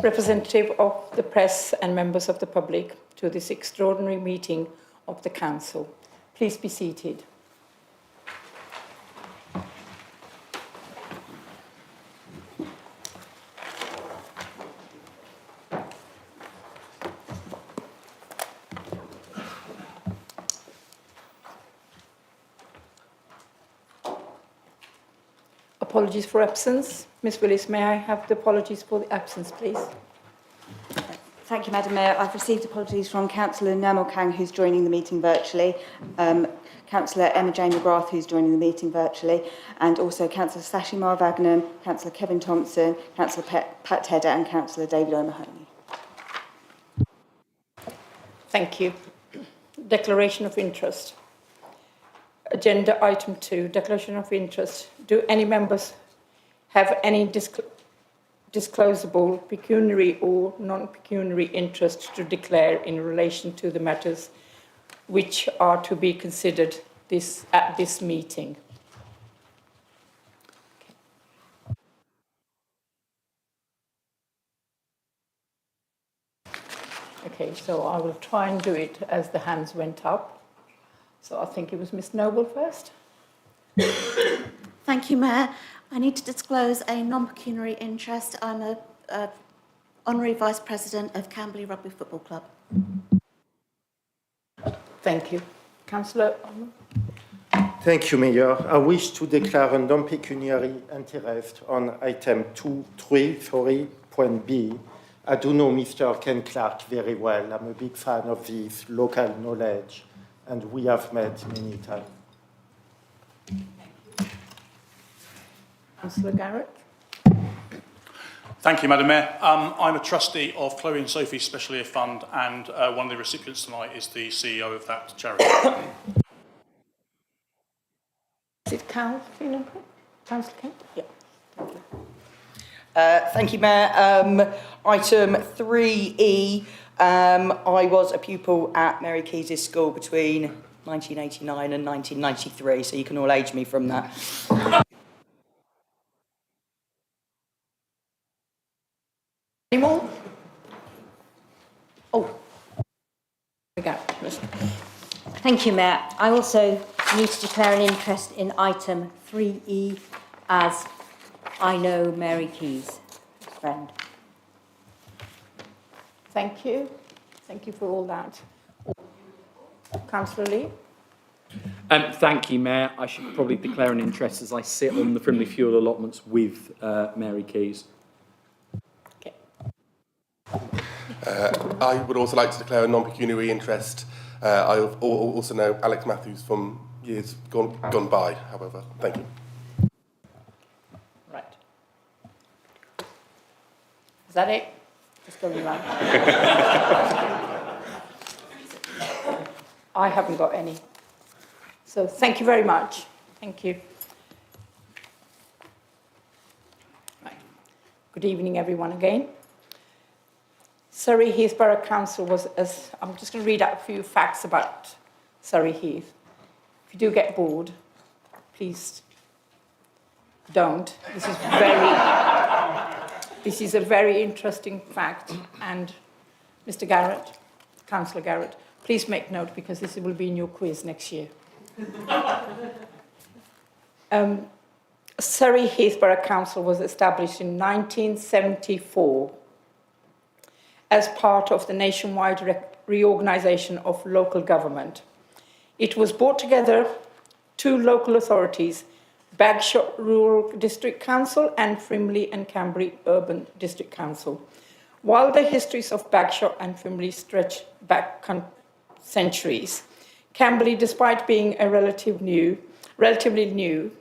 representative of the press and members of the public to this extraordinary meeting of the Council. Please be seated. Apologies for absence. Ms Willis, may I have the apologies for the absence, please? Thank you, Madam Mayor. I've received apologies from Councillor Nermal Kang, who's joining the meeting virtually, Councillor Emma-Jane McGrath, who's joining the meeting virtually, and also Councillor Sashi Mar-Vagnam, Councillor Kevin Thompson, Councillor Pat Tedder and Councillor David O'Mahony. Thank you. Declaration of interest. Agenda item 2, declaration of interest. Do any members have any disclosable pecuniary or non-pecuniary interest to declare in relation to the matters which are to be considered at this meeting? Okay, so I will try and do it as the hands went up. So I think it was Ms Noble first. Thank you, Mayor. I need to disclose a non-pecuniary interest. I'm a Honorary Vice President of Camberley Rugby Football Club. Thank you. Councillor. Thank you, Mayor. I wish to declare a non-pecuniary interest on item 2.3.B. I do know Mr. Ken Clark very well. I'm a big fan of his local knowledge, and we have met many times. Councillor Garrett. Thank you, Madam Mayor. I'm a trustee of Chloe and Sophie Special Aid Fund, and one of the recipients tonight is the CEO of that charity. Is it Councillor Kent? Yeah. Thank you. Thank you, Mayor. Item 3E. I was a pupil at Mary Keyes' school between 1989 and 1993, so you can all age me from that. Any more? Oh, we go. Thank you, Mayor. I also need to declare an interest in item 3E as I know Mary Keyes' friend. Thank you. Thank you for all that. Councillor Lee. Thank you, Mayor. I should probably declare an interest as I sit on the Frimley Fuel allotments with Mary Keyes. Okay. I would also like to declare a non-pecuniary interest. I also know Alex Matthews from years gone by, however. Thank you. Right. Is that it? Just going around. I haven't got any. So thank you very much. Thank you. Right. Good evening, everyone, again. Surrey Heath Borough Council was, I'm just going to read out a few facts about Surrey Heath. If you do get bored, please don't. This is a very interesting fact. And Mr. Garrett, Councillor Garrett, please make note because this will be in your quiz next year. Surrey Heath Borough Council was established in 1974 as part of the nationwide reorganisation of local government. It was brought together two local authorities, Bagshot Rural District Council and Frimley and Camberley Urban District Council. While the histories of Bagshot and Frimley stretch back centuries, Camberley, despite being a relatively new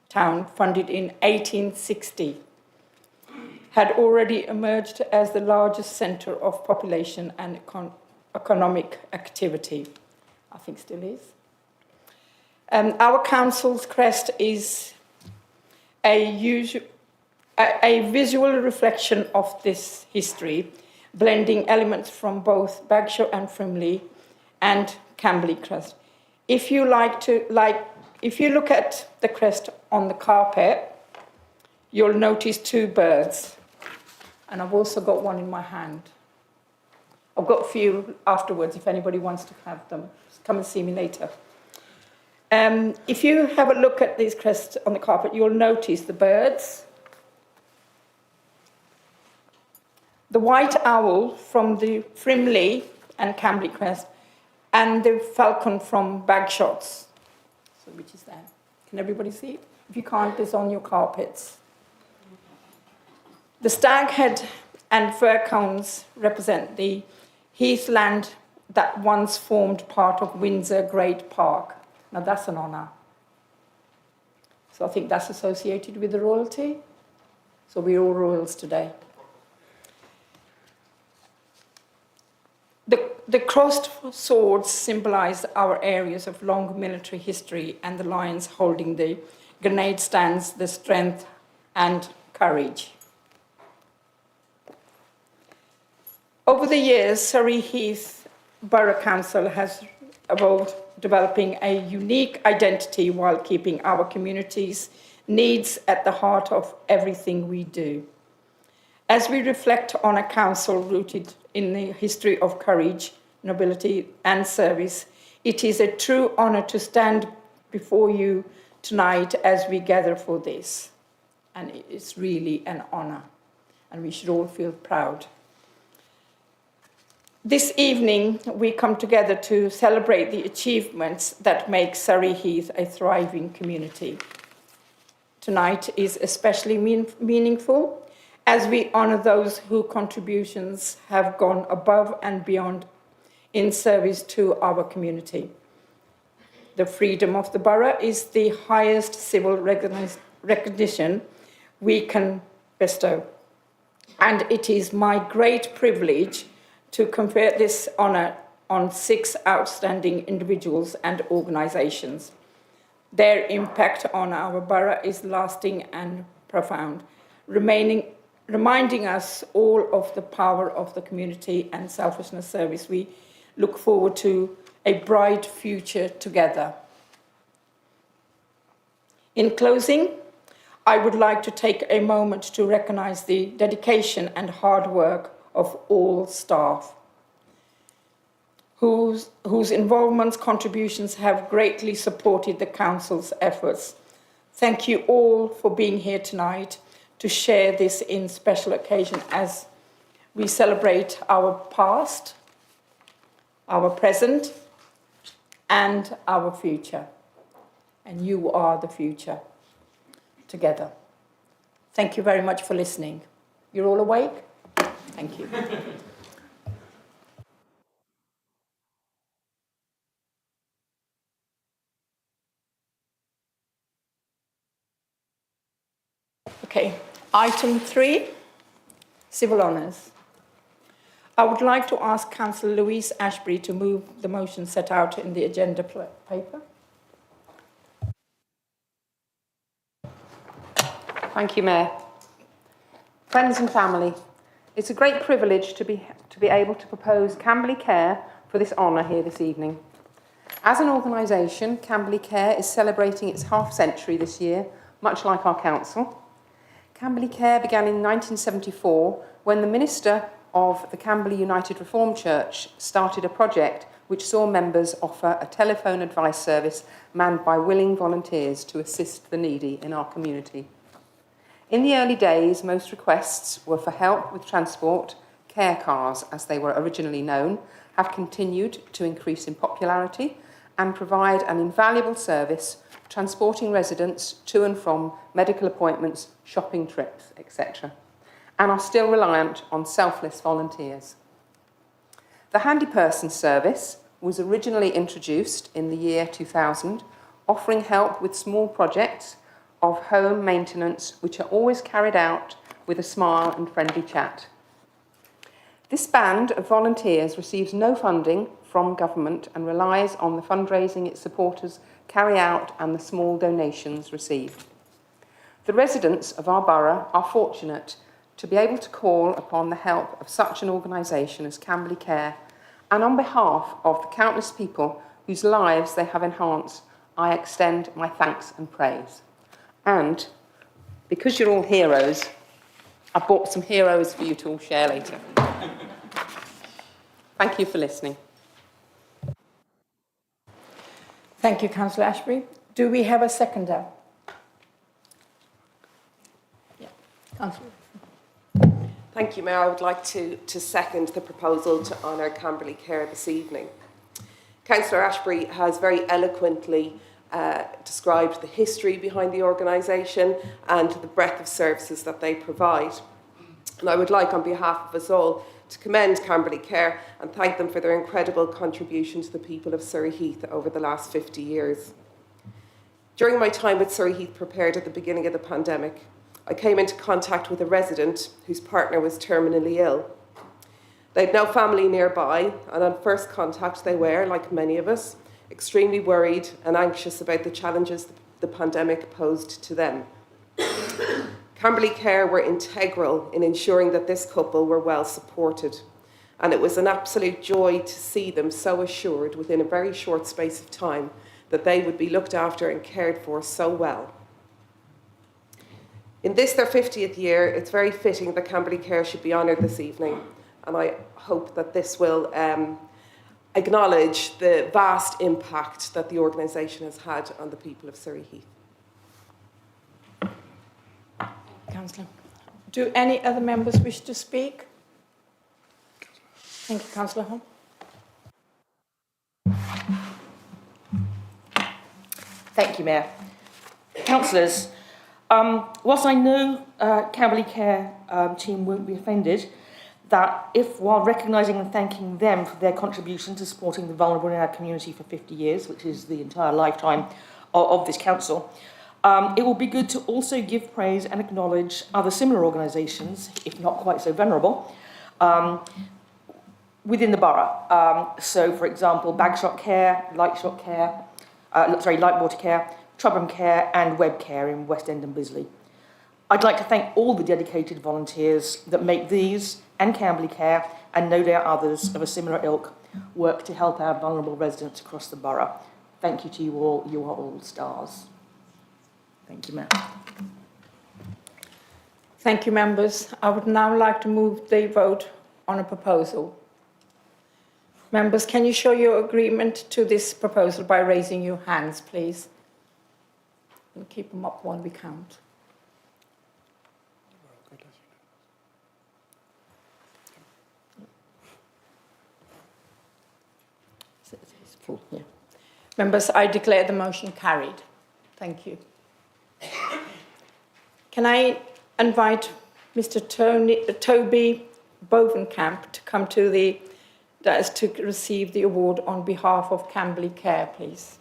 town funded in 1860, had already emerged as the largest centre of population and economic activity. I think still is. Our council's crest is a visual reflection of this history, blending elements from both Bagshot and Frimley and Camberley crest. If you look at the crest on the carpet, you'll notice two birds. and I've also got one in my hand. I've got a few afterwards if anybody wants to have them. Just come and see me later. If you have a look at these crests on the carpet, you'll notice the birds. The white owl from the Frimley and Camberley crest, and the falcon from Bagshots, so which is there. Can everybody see it? If you can't, it's on your carpets. The staghead and fir cones represent the heathland that once formed part of Windsor Great Park. Now that's an honour. So I think that's associated with the royalty. So we're all royals today. The crossed swords symbolise our areas of long military history, and the lions holding the grenade stands the strength and courage. Over the years, Surrey Heath Borough Council has evolved, developing a unique identity while keeping our community's needs at the heart of everything we do. As we reflect on a council rooted in the history of courage, nobility and service, it is a true honour to stand before you tonight as we gather for this. And it's really an honour, and we should all feel proud. This evening, we come together to celebrate the achievements that make Surrey Heath a thriving community. Tonight is especially meaningful as we honour those whose contributions have gone above and beyond in service to our community. The freedom of the borough is the highest civil recognition we can bestow, and it is my great privilege to confer this honour on 6 outstanding individuals and organisations. Their impact on our borough is lasting and profound, reminding us all of the power of the community and selflessness service. We look forward to a bright future together. In closing, I would like to take a moment to recognise the dedication and hard work of all staff, whose involvements, contributions have greatly supported the Council's efforts. Thank you all for being here tonight to share this in special occasion as we celebrate our past, our present, and our future. And you are the future together. Thank you very much for listening. You're all awake? Thank you. Okay, item 3, civil honours. I would like to ask Councillor Louise Ashbury to move the motion set out in the agenda paper. Thank you, Mayor. Friends and family, it's a great privilege to be able to propose Camberley Care for this honour here this evening. As an organisation, Camberley Care is celebrating its half-century this year, much like our council. Camberley Care began in 1974 when the minister of the Camberley United Reformed Church started a project which saw members offer a telephone advice service manned by willing volunteers to assist the needy in our community. In the early days, most requests were for help with transport. Care cars, as they were originally known, have continued to increase in popularity and provide an invaluable service, transporting residents to and from medical appointments, shopping trips, etc., and are still reliant on selfless volunteers. The Handy Person service was originally introduced in the year 2000, offering help with small projects of home maintenance, which are always carried out with a smile and friendly chat. This band of volunteers receives no funding from government and relies on the fundraising its supporters carry out and the small donations received. The residents of our borough are fortunate to be able to call upon the help of such an organisation as Camberley Care, and on behalf of the countless people whose lives they have enhanced, I extend my thanks and praise. And because you're all heroes, I've brought some heroes for you to all share later. Thank you for listening. Thank you, Councillor Ashbury. Do we have a seconder? Yeah, Councillor. Thank you, Mayor. I would like to second the proposal to honour Camberley Care this evening. Councillor Ashbury has very eloquently described the history behind the organisation and the breadth of services that they provide. And I would like, on behalf of us all, to commend Camberley Care and thank them for their incredible contribution to the people of Surrey Heath over the last 50 years. During my time with Surrey Heath Prepared at the beginning of the pandemic, I came into contact with a resident whose partner was terminally ill. They had no family nearby, and on first contact they were, like many of us, extremely worried and anxious about the challenges the pandemic posed to them. Camberley Care were integral in ensuring that this couple were well supported, and it was an absolute joy to see them so assured within a very short space of time that they would be looked after and cared for so well. In this, their 50th year, it's very fitting that Camberley Care should be honoured this evening, and I hope that this will acknowledge the vast impact that the organisation has had on the people of Surrey Heath. Councillor. Do any other members wish to speak? Thank you, Councillor Hall. Thank you, Mayor. Councillors, whilst I know Camberley Care team won't be offended that if, while recognising and thanking them for their contribution to supporting the vulnerable in our community for 50 years, which is the entire lifetime of this council, it will be good to also give praise and acknowledge other similar organisations, if not quite so venerable, within the borough. So, for example, Bagshot Care, Lightshot Care, Lightwater Care, Trubham Care and Web Care in West End and Bisley. I'd like to thank all the dedicated volunteers that make these and Camberley Care, and no doubt others of a similar ilk, work to help our vulnerable residents across the borough. Thank you to you all. You are all stars. Thank you, Mayor. Thank you, members. I would now like to move the vote on a proposal. Members, can you show your agreement to this proposal by raising your hands, please? And keep them up when we count. It's full, yeah. Members, I declare the motion carried. Thank you. Can I invite Mr. Toby Bovenkamp to come to the dais to receive the award on behalf of Camberley Care, please?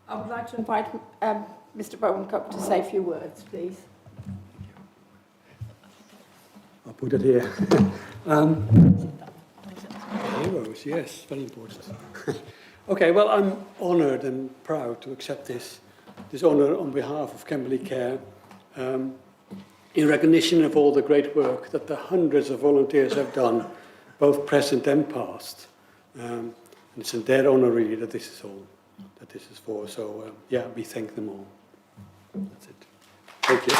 I would like to invite Mr. Bowencup to say a few words, please. I'll put it here. Heroes, yes, very important. Okay, well, I'm honoured and proud to accept this honour on behalf of Camberley Care in recognition of all the great work that the hundreds of volunteers have done, both present and past. And it's in their honour, really, that this is all. That this is for. So, yeah, we thank them all. That's it. Thank you.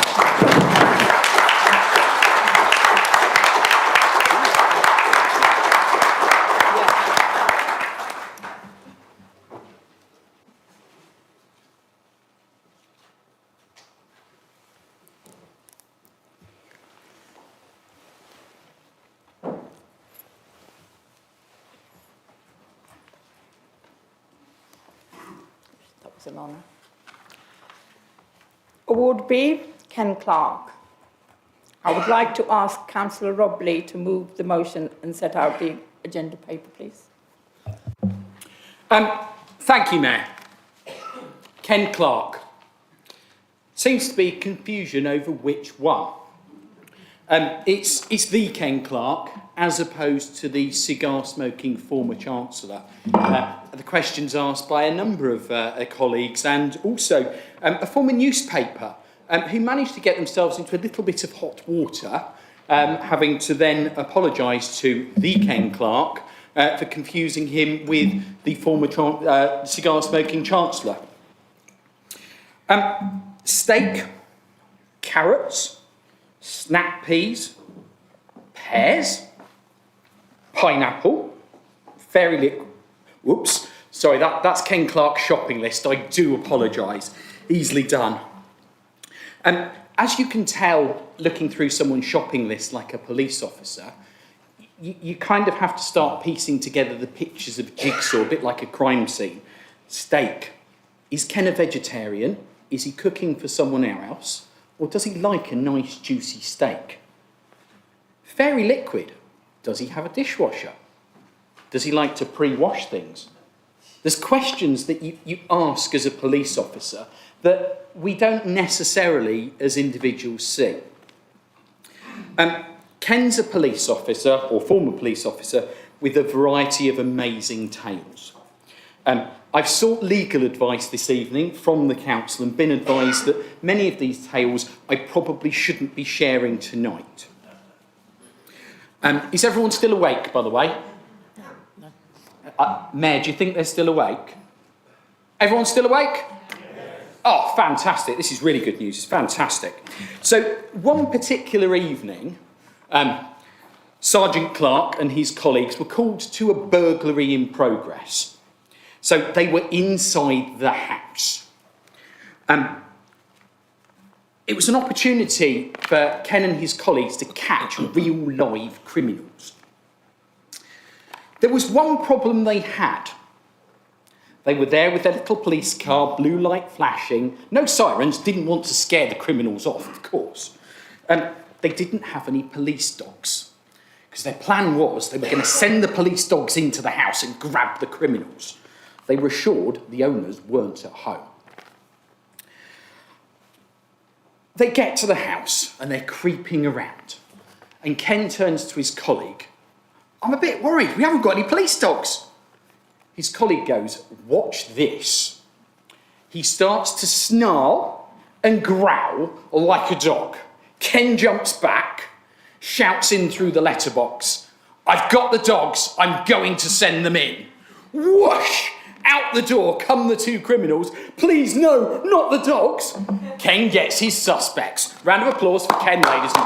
An honour. Award B, Ken Clark. I would like to ask Councillor Rob Lee to move the motion and set out the agenda paper, please. Thank you, Mayor. Ken Clark. Seems to be confusion over which one. It's the Ken Clark, as opposed to the cigar-smoking former Chancellor. The questions asked by a number of colleagues, and also a former newspaper who managed to get themselves into a little bit of hot water, having to then apologise to the Ken Clark for confusing him with the former cigar-smoking Chancellor. Steak, carrots, snap peas, pears, pineapple, fairy liquid. Whoops, sorry, that's Ken Clark's shopping list. I do apologise. Easily done. As you can tell, looking through someone's shopping list like a police officer, you kind of have to start piecing together the pictures of jigsaw, a bit like a crime scene. Steak. Is Ken a vegetarian? Is he cooking for someone else? Or does he like a nice juicy steak? Fairy liquid. Does he have a dishwasher? Does he like to pre-wash things? There's questions that you ask as a police officer that we don't necessarily, as individuals, see. Ken's a police officer, or former police officer, with a variety of amazing tales. I've sought legal advice this evening from the council and been advised that many of these tales I probably shouldn't be sharing tonight. Is everyone still awake, by the way? Mayor, do you think they're still awake? Everyone still awake? Oh, fantastic. This is really good news. It's fantastic. So, one particular evening, Sergeant Clark and his colleagues were called to a burglary in progress. So, they were inside the house. It was an opportunity for Ken and his colleagues to catch real live criminals. There was one problem they had. They were there with their little police car, blue light flashing, no sirens, didn't want to scare the criminals off, of course. They didn't have any police dogs, because their plan was they were going to send the police dogs into the house and grab the criminals. They were assured the owners weren't at home. They get to the house and they're creeping around. And Ken turns to his colleague. I'm a bit worried, we haven't got any police dogs. His colleague goes, watch this. He starts to snarl and growl like a dog. Ken jumps back, shouts in through the letterbox, I've got the dogs, I'm going to send them in. Whoosh! Out the door come the two criminals. Please, no, not the dogs. Ken gets his suspects. Round of applause for Ken, ladies and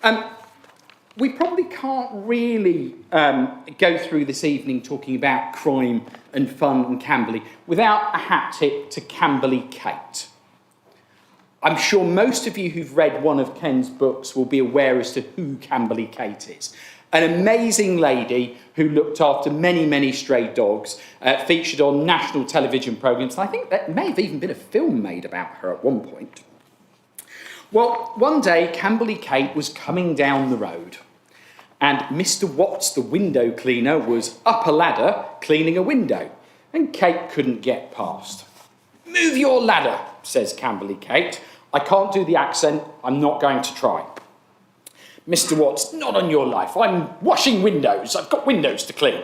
gentlemen. We probably can't really go through this evening talking about crime and fun and Camberley without a hat tip to Camberley Kate. I'm sure most of you who've read one of Ken's books will be aware as to who Camberley Kate is. An amazing lady who looked after many, many stray dogs, featured on national television programmes, and I think there may have even been a film made about her at one point. Well, one day, Camberley Kate was coming down the road, and Mr. Watts, the window cleaner, was up a ladder cleaning a window, and Kate couldn't get past. Move your ladder, says Camberley Kate. I can't do the accent, I'm not going to try. Mr. Watts, not on your life. I'm washing windows. I've got windows to clean.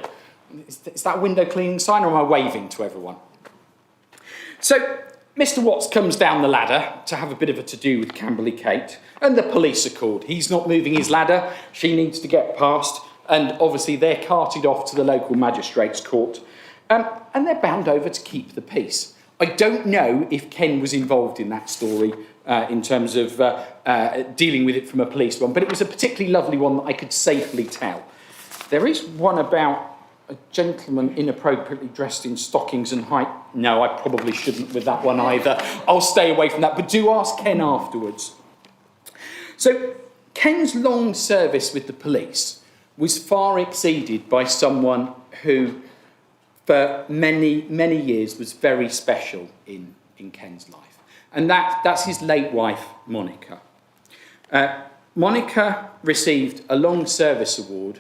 Is that a window cleaning sign, or am I waving to everyone? So Mr. Watts comes down the ladder to have a bit of a to-do with Camberley Kate, and the police are called. He's not moving his ladder. She needs to get past, and obviously they're carted off to the local magistrate's court, and they're bound over to keep the peace. I don't know if Ken was involved in that story in terms of dealing with it from a police one, but it was a particularly lovely one that I could safely tell. There is one about a gentleman inappropriately dressed in stockings and high... No, I probably shouldn't with that one either. I'll stay away from that, but do ask Ken afterwards. So Ken's long service with the police was far exceeded by someone who, for many, many years, was very special in Ken's life. And that's his late wife, Monica. Monica received a long service award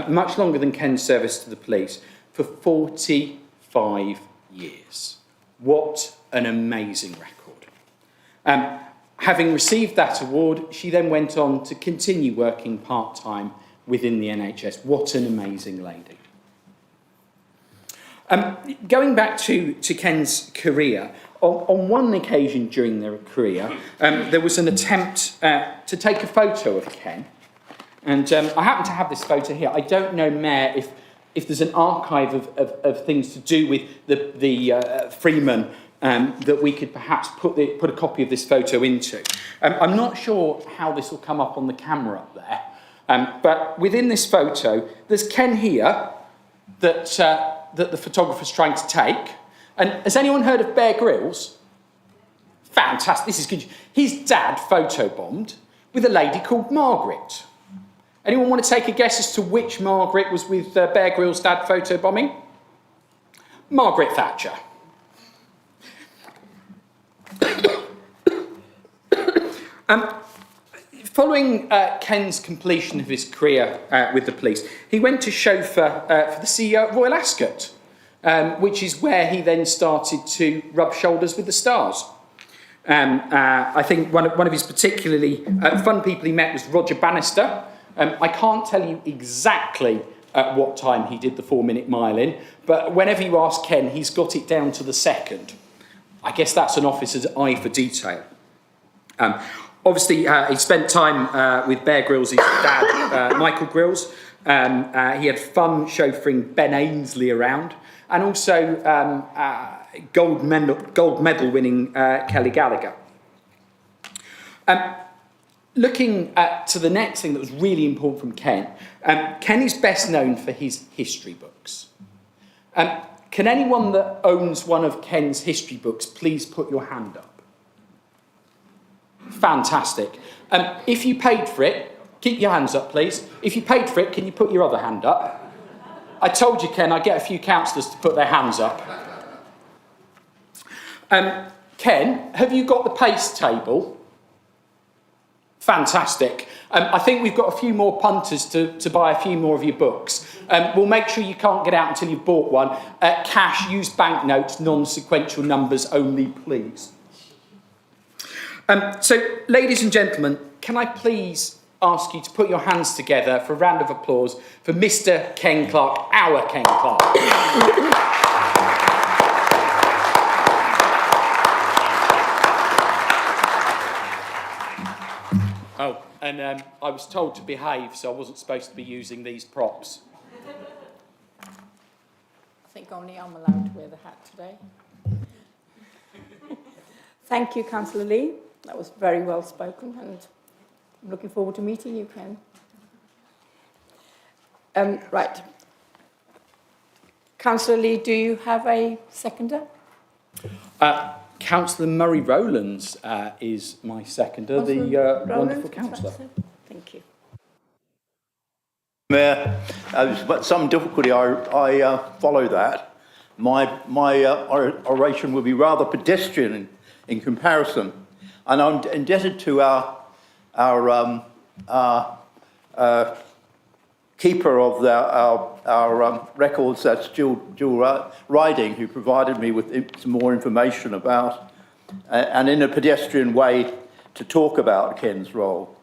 much longer than Ken's service to the police, for 45 years. What an amazing record. Having received that award, she then went on to continue working part-time within the NHS. What an amazing lady. Going back to Ken's career, on one occasion during their career, there was an attempt to take a photo of Ken. And I happen to have this photo here. I don't know, Mayor, if there's an archive of things to do with the Freeman that we could perhaps put a copy of this photo into. I'm not sure how this will come up on the camera up there, but within this photo, there's Ken here that the photographer's trying to take. And has anyone heard of Bear Grylls? Fantastic, this is good. His dad photobombed with a lady called Margaret. Anyone want to take a guess as to which Margaret was with Bear Grylls' dad photobombing? Margaret Thatcher. Following Ken's completion of his career with the police, he went to chauffeur for the CEO at Royal Ascot, which is where he then started to rub shoulders with the stars. I think one of his particularly fun people he met was Roger Bannister. I can't tell you exactly at what time he did the 4-minute mile in, but whenever you ask Ken, he's got it down to the second. I guess that's an officer's eye for detail. Obviously, he spent time with Bear Grylls' dad, Michael Grylls. He had fun chauffeuring Ben Ainsley around, and also gold medal winning Kelly Gallagher. Looking to the next thing that was really important from Ken, Ken is best known for his history books. Can anyone that owns one of Ken's history books please put your hand up? Fantastic. If you paid for it, keep your hands up, please. If you paid for it, can you put your other hand up? I told you, Ken, I'd get a few councillors to put their hands up. Ken, have you got the pace table? Fantastic. I think we've got a few more punters to buy a few more of your books. We'll make sure you can't get out until you've bought one. Cash, use banknotes, non-sequential numbers only, please. So, ladies and gentlemen, can I please ask you to put your hands together for a round of applause for Mr. Ken Clarke, our Ken Clarke. Oh, and I was told to behave, so I wasn't supposed to be using these props. I think only I'm allowed to wear the hat today. Thank you, Councillor Lee. That was very well spoken, and I'm looking forward to meeting you, Ken. Right. Councillor Lee, do you have a seconder? Councillor Murray Rowlands is my seconder, the wonderful councillor. Thank you. Mayor, with some difficulty I follow that. My oration will be rather pedestrian in comparison, and I'm indebted to our keeper of our records, that's Jill Riding, who provided me with some more information about, and in a pedestrian way, to talk about Ken's role.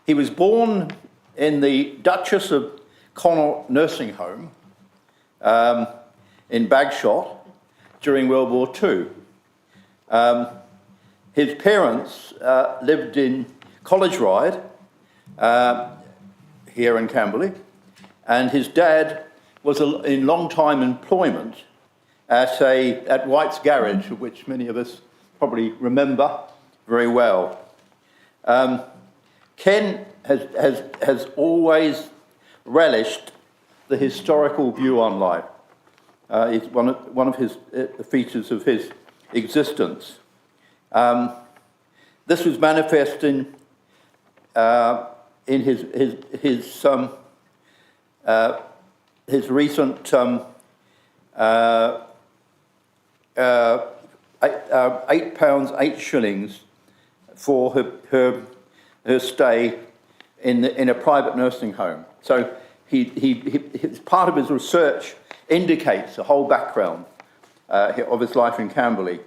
He was born in the Duchess of Connaught Nursing Home in Bagshot during World War II. His parents lived in College Ride, here in Camberley, and his dad was in long-time employment at White's Garage, which many of us probably remember very well. Ken has always relished the historical view on life. It's one of the features of his existence. This was manifest in his recent £8.08 for her stay in a private nursing home. So part of his research indicates the whole background of his life in Camberley.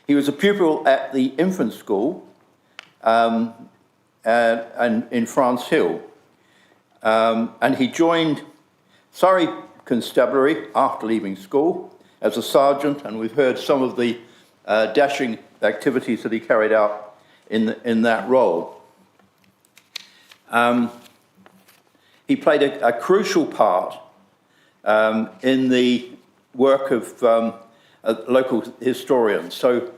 He was a pupil at the infant school and in France Hill, and he joined Surrey Constabulary after leaving school as a sergeant, and we've heard some of the dashing activities that he carried out in that role. He played a crucial part in the work of local historians. So,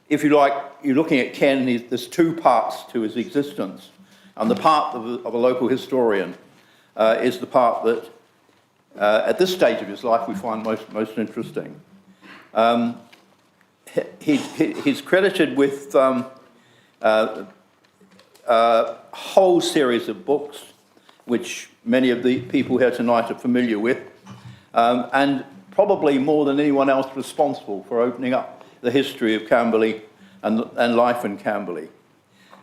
if you like, you're looking at Ken, there's two parts to his existence. And the part of a local historian is the part that, at this stage of his life, we find most interesting. He's credited with a whole series of books, which many of the people here tonight are familiar with, and probably more than anyone else responsible for opening up the history of Camberley and life in Camberley.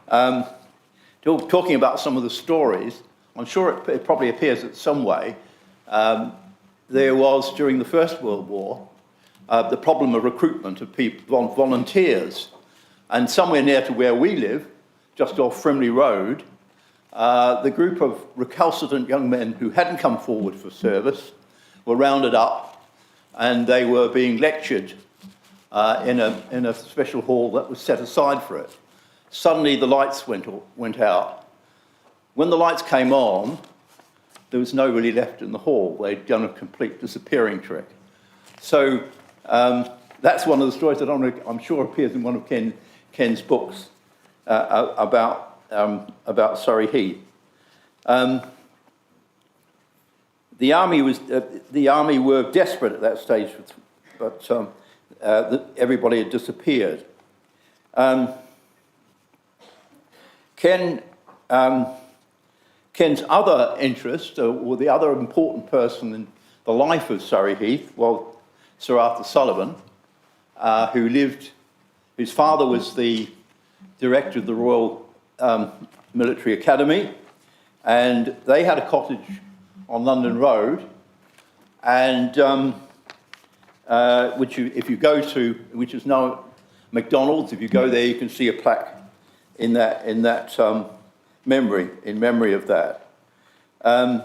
Talking about some of the stories, I'm sure it probably appears that some way there was, during the First World War, the problem of recruitment of people, volunteers. And somewhere near to where we live, just off Frimley Road, the group of recalcitrant young men who hadn't come forward for service were rounded up, and they were being lectured in a special hall that was set aside for it. Suddenly the lights went out. When the lights came on, there was nobody left in the hall. They'd done a complete disappearing trick. So that's one of the stories that I'm sure appears in one of Ken's books about Surrey Heath. The army were desperate at that stage, but everybody had disappeared. Ken's other interest, or the other important person in the life of Surrey Heath, was Sir Arthur Sullivan, whose father was the director of the Royal Military Academy, and they had a cottage on London Road, and which is now McDonald's. If you go there, you can see a plaque in that memory of that. And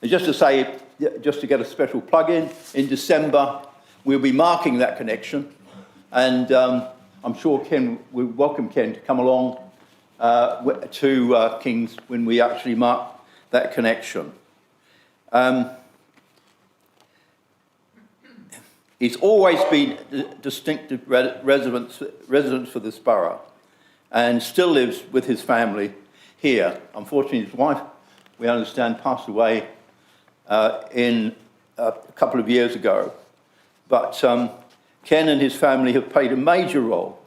just to say, just to get a special plug in December we'll be marking that connection, and I'm sure we welcome Ken to come along to King's when we actually mark that connection. He's always been a distinctive resident for this borough, and still lives with his family here. Unfortunately, his wife, we understand, passed away in a couple of years ago. But Ken and his family have played a major role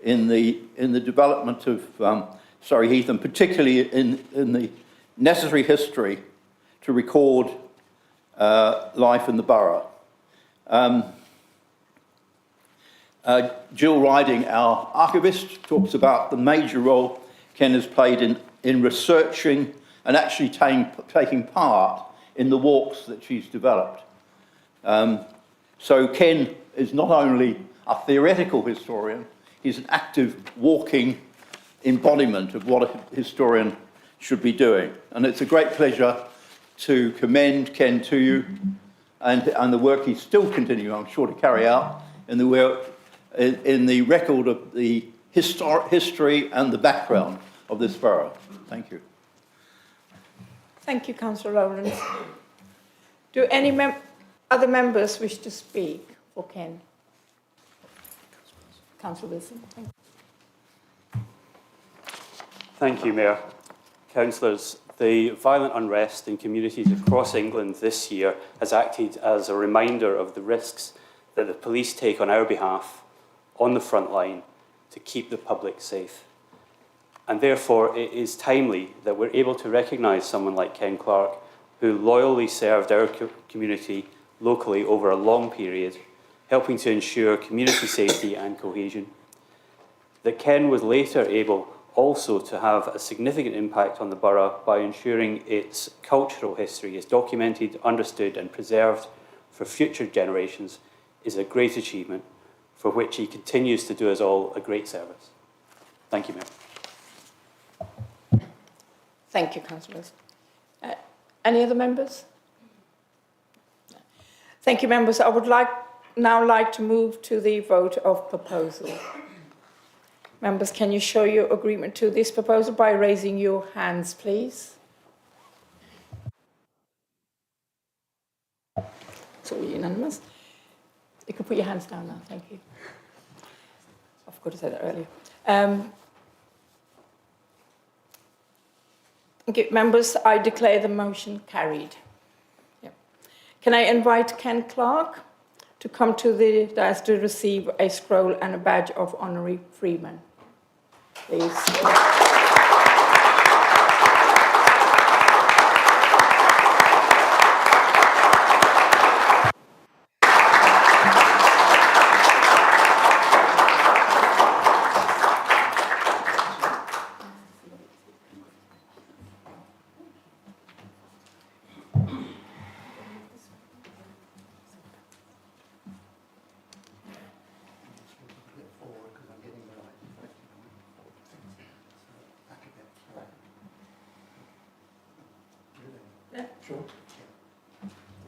in the development of Surrey Heath, and particularly in the necessary history to record life in the borough. Jill Riding, our archivist, talks about the major role Ken has played in researching and actually taking part in the walks that she's developed. So Ken is not only a theoretical historian, he's an active, walking embodiment of what a historian should be doing. And it's a great pleasure to commend Ken to you and the work he's still continuing, I'm sure, to carry out in the record of the history and the background of this borough. Thank you. Thank you, Councillor Rowlands. Do any other members wish to speak for Ken? Councillor Wilson. Thank you. Thank you, Mayor. Councillors, the violent unrest in communities across England this year has acted as a reminder of the risks that the police take on our behalf on the front line to keep the public safe. And therefore, it is timely that we're able to recognise someone like Ken Clarke, who loyally served our community locally over a long period, helping to ensure community safety and cohesion. That Ken was later able, also to have a significant impact on the borough by ensuring its cultural history is documented, understood and preserved for future generations is a great achievement for which he continues to do us all a great service. Thank you, Mayor. Thank you, councillors. Any other members? Thank you, members. I would now like to move to the vote of proposal. Members, can you show your agreement to this proposal by raising your hands, please? It's all unanimous. You can put your hands down now, thank you. I forgot to say that earlier. Thank you. Members, I declare the motion carried. Yep. Can I invite Ken Clark to come to the dais to receive a scroll and a badge of honorary freeman, please? Sure.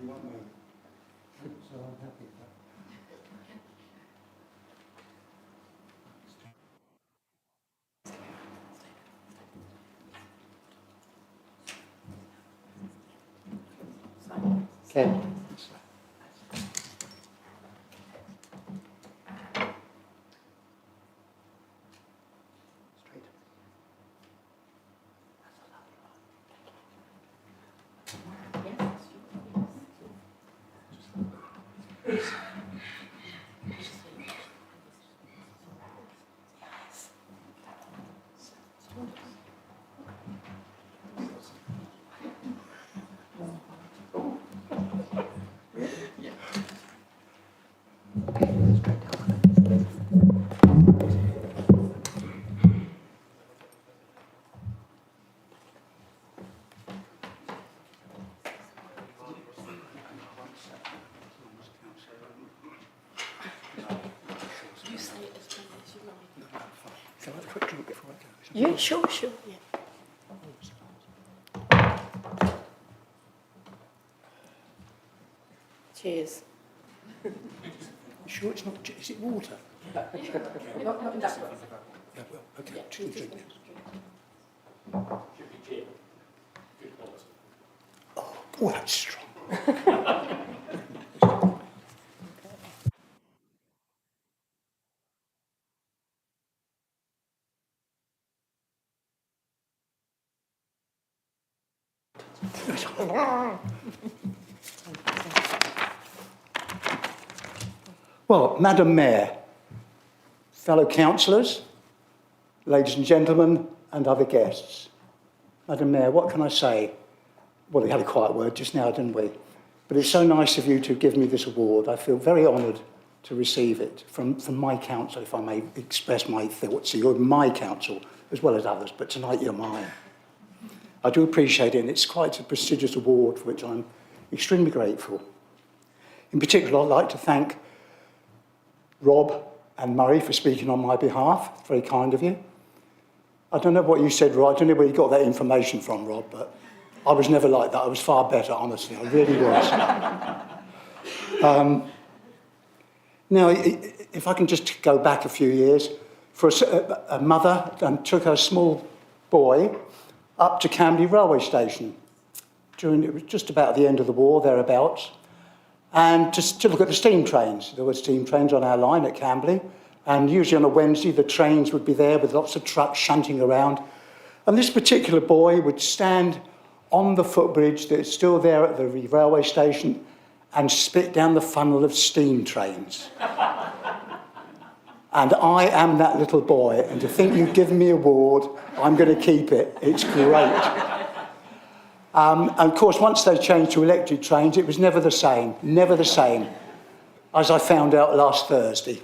You won't move. So I'm happy with that. Ken. Yeah, sure, sure. Yeah. Cheers. You sure it's not? Is it water? Not in that one. Yeah, well, okay. Yeah, Drink just this. Oh, that's strong. Well, Madam Mayor, fellow councillors, ladies and gentlemen, and other guests. Madam Mayor, what can I say? Well, we had a quiet word just now, didn't we? But it's so nice of you to give me this award. I feel very honoured to receive it from my council, if I may express my thoughts. You're my council, as well as others, but tonight you're mine. I do appreciate it, and it's quite a prestigious award for which I'm extremely grateful. In particular, I'd like to thank Rob and Murray for speaking on my behalf. Very kind of you. I don't know what you said, Rob. I don't know where you got that information from, Rob, but I was never like that. I was far better, honestly. I really was. Now, if I can just go back a few years, for a mother took her small boy up to Camberley railway station. It was just about the end of the war, thereabouts, and to look at the steam trains. There were steam trains on our line at Camberley, and usually on a Wednesday the trains would be there with lots of trucks shunting around. And this particular boy would stand on the footbridge that's still there at the railway station and spit down the funnel of steam trains. And I am that little boy, and to think you've given me an award, I'm going to keep it. It's great. And of course, once they changed to electric trains, it was never the same, as I found out last Thursday.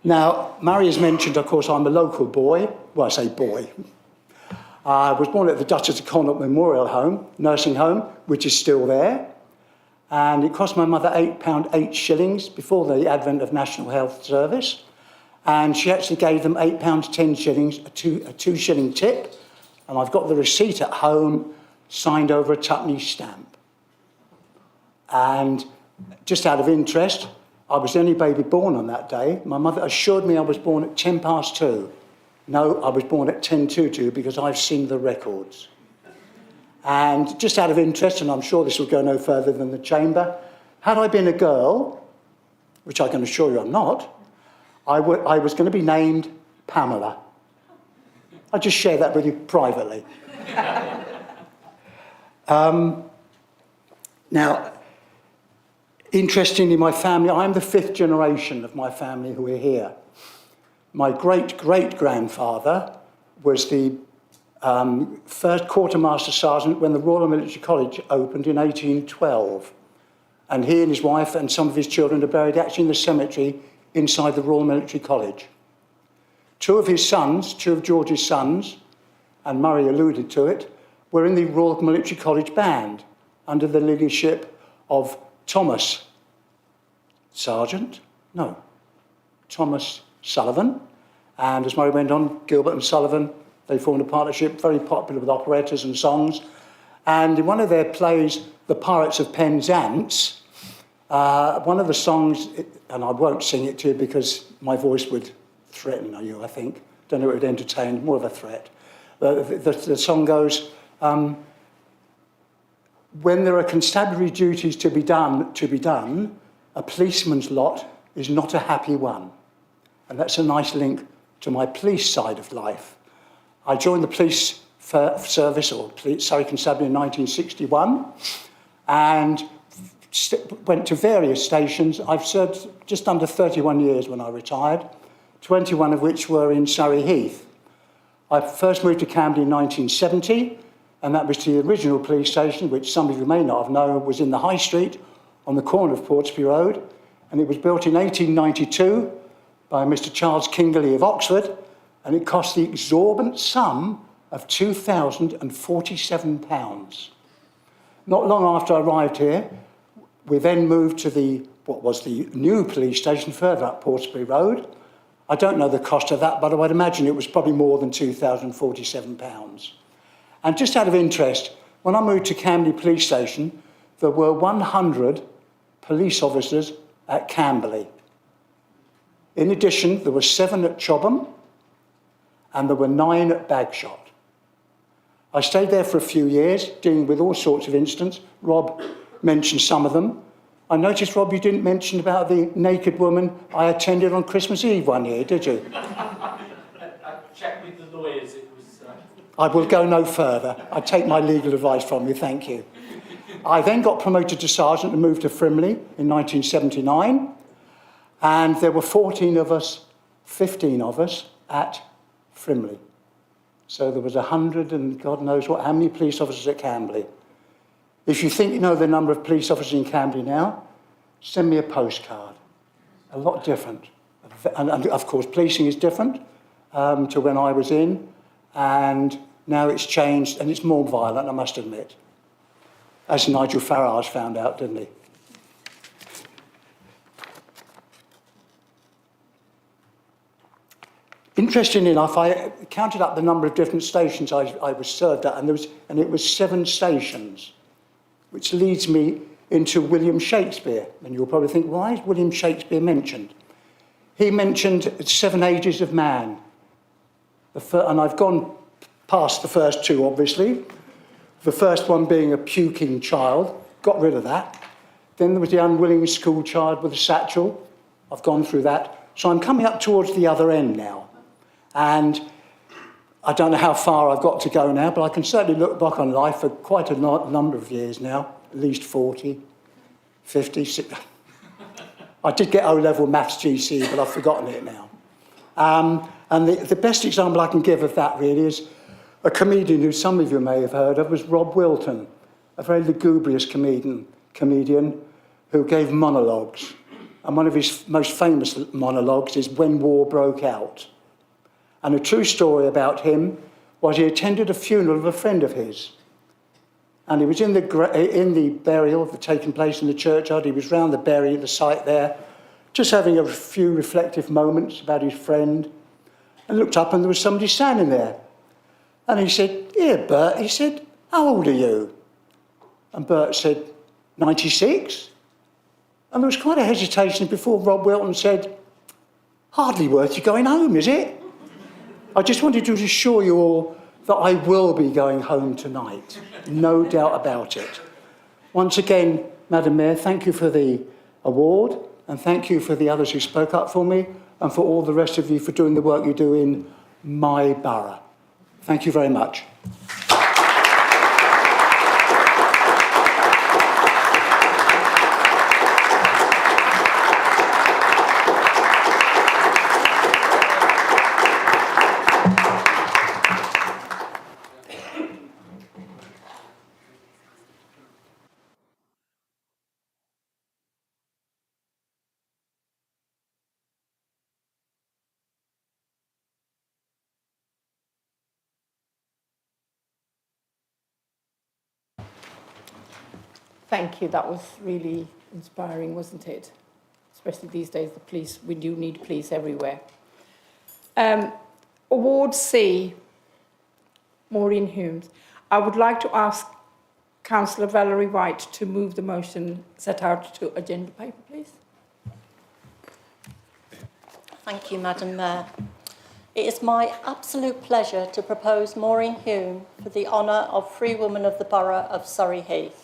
Now, Mary has mentioned, of course, I'm a local boy. Well, I say boy. I was born at the Duchess of Connaught Memorial Home, nursing home, which is still there. And it cost my mother £8, 8 shillings before the advent of National Health Service. And she actually gave them £8, 10 shillings, a 2 shilling tip. And I've got the receipt at home, signed over a tupenny stamp. And just out of interest, I was the only baby born on that day. My mother assured me I was born at 2:10. No, I was born at 10:22 because I've seen the records. And just out of interest, and I'm sure this will go no further than the chamber, had I been a girl, which I can assure you I'm not, I was going to be named Pamela. I'll just share that with you privately. Now, interestingly, my family, I'm the 5th generation of my family who are here. My great-great-grandfather was the first quartermaster sergeant when the Royal Military College opened in 1812. And he and his wife and some of his children are buried actually in the cemetery inside the Royal Military College. 2 of his sons, 2 of George's sons, and Murray alluded to it, were in the Royal Military College band under the leadership of Thomas Sullivan. And as Murray went on, Gilbert and Sullivan, they formed a partnership, very popular with operettas and songs. And in one of their plays, The Pirates of Penzance, one of the songs, and I won't sing it to you because my voice would threaten you, I think. Don't know if it would entertain, more of a threat. The song goes, when there are constabulary duties to be done, a policeman's lot is not a happy one. And that's a nice link to my police side of life. I joined the police service, or Surrey Constabulary, in 1961, and went to various stations. I've served just under 31 years when I retired, 21 of which were in Surrey Heath. I first moved to Camberley in 1970, and that was to the original police station, which some of you may not have known was in the High Street on the corner of Portsby Road, and it was built in 1892 by Mr. Charles Kingerley of Oxford, and it cost the exorbitant sum of £2,047. Not long after I arrived here, we then moved to what was the new police station further up Portsby Road. I don't know the cost of that, but I would imagine it was probably more than £2,047. And just out of interest, when I moved to Camberley Police Station, there were 100 police officers at Camberley. In addition, there were 7 at Chobham, and there were 9 at Bagshot. I stayed there for a few years, dealing with all sorts of incidents. Rob mentioned some of them. I noticed, Rob, you didn't mention about the naked woman I attended on Christmas Eve one year, did you? I checked with the lawyers, it was... I will go no further. I take my legal advice from you, thank you. I then got promoted to sergeant and moved to Frimley in 1979. And there were 15 of us at Frimley. So there was 100 and God knows what, how many police officers at Camberley. If you think you know the number of police officers in Camberley now, send me a postcard. A lot different. And of course, policing is different to when I was in, and now it's changed and it's more violent, I must admit. As Nigel Farage found out, didn't he? Interestingly enough, I counted up the number of different stations I was served at, and it was 7 stations, which leads me into William Shakespeare. And you'll probably think, why is William Shakespeare mentioned? He mentioned 7 ages of man. And I've gone past the first 2, obviously. The first one being a puking child, got rid of that. Then there was the unwilling school child with a satchel. I've gone through that. So I'm coming up towards the other end now. And I don't know how far I've got to go now, but I can certainly look back on life for quite a number of years now, at least 40, 50, 60. I did get O-level maths GC, but I've forgotten it now. And the best example I can give of that really is a comedian who some of you may have heard of was Rob Wilton, a very lugubrious comedian who gave monologues. And one of his most famous monologues is When War Broke Out. And a true story about him was he attended a funeral of a friend of his. And he was in the burial that taking place in the churchyard. He was round the site there, just having a few reflective moments about his friend, and looked up and there was somebody standing there. And he said, "Here, Bert," he said, "how old are you?" And Bert said, 96. And there was quite a hesitation before Rob Wilton said, "Hardly worth you going home, is it?" I just wanted to assure you all that I will be going home tonight. No doubt about it. Once again, Madam Mayor, thank you for the award, and thank you for the others who spoke up for me, and for all the rest of you for doing the work you do in my borough. Thank you very much. Thank you. That was really inspiring, wasn't it? Especially these days, the police, we do need police everywhere. Award C, Maureen Humes. I would like to ask Councillor Valerie White to move the motion set out to agenda paper, please. Thank you, Madam Mayor. It is my absolute pleasure to propose Maureen Hume for the honour of Free Woman of the Borough of Surrey Heath.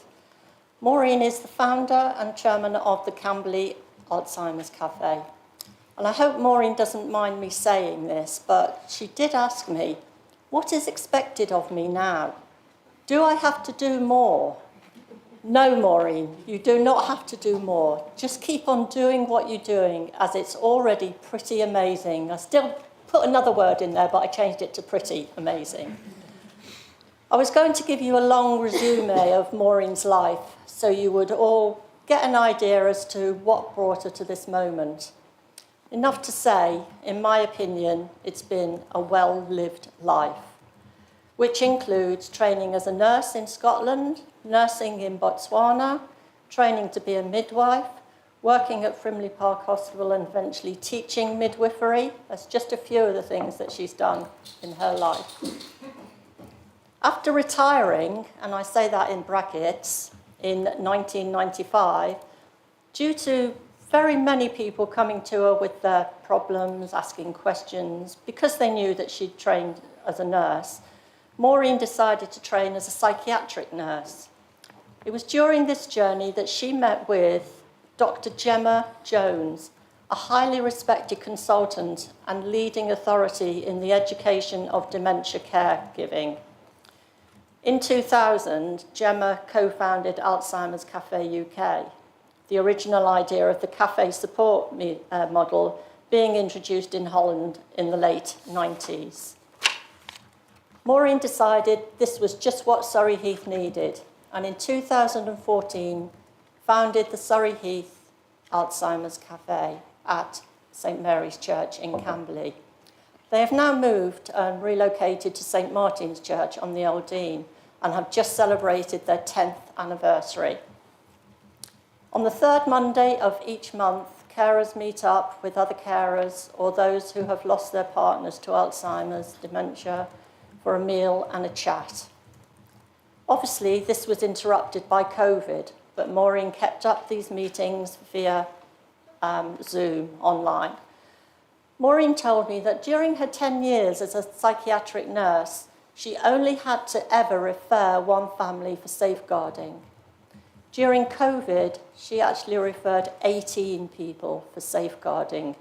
Maureen is the founder and chairman of the Camberley Alzheimer's Cafe. And I hope Maureen doesn't mind me saying this, but she did ask me, what is expected of me now? Do I have to do more? No, Maureen, you do not have to do more. Just keep on doing what you're doing, as it's already pretty amazing. I still put another word in there, but I changed it to pretty amazing. I was going to give you a long resume of Maureen's life, so you would all get an idea as to what brought her to this moment. Enough to say, in my opinion, it's been a well-lived life, which includes training as a nurse in Scotland, nursing in Botswana, training to be a midwife, working at Frimley Park Hospital and eventually teaching midwifery. That's just a few of the things that she's done in her life. After retiring, and I say that in brackets, in 1995, due to very many people coming to her with their problems, asking questions, because they knew that she'd trained as a nurse, Maureen decided to train as a psychiatric nurse. It was during this journey that she met with Dr. Gemma Jones, a highly respected consultant and leading authority in the education of dementia caregiving. In 2000, Gemma co-founded Alzheimer's Cafe UK, the original idea of the cafe support model being introduced in Holland in the late 90s. Maureen decided this was just what Surrey Heath needed, and in 2014 founded the Surrey Heath Alzheimer's Cafe at St Mary's Church in Camberley. They have now moved and relocated to St Martin's Church on the Old Dean and have just celebrated their 10th anniversary. On the third Monday of each month, carers meet up with other carers or those who have lost their partners to Alzheimer's, dementia, for a meal and a chat. Obviously, this was interrupted by COVID, but Maureen kept up these meetings via Zoom online. Maureen told me that during her 10 years as a psychiatric nurse, she only had to ever refer one family for safeguarding. During COVID, she actually referred 18 people for safeguarding,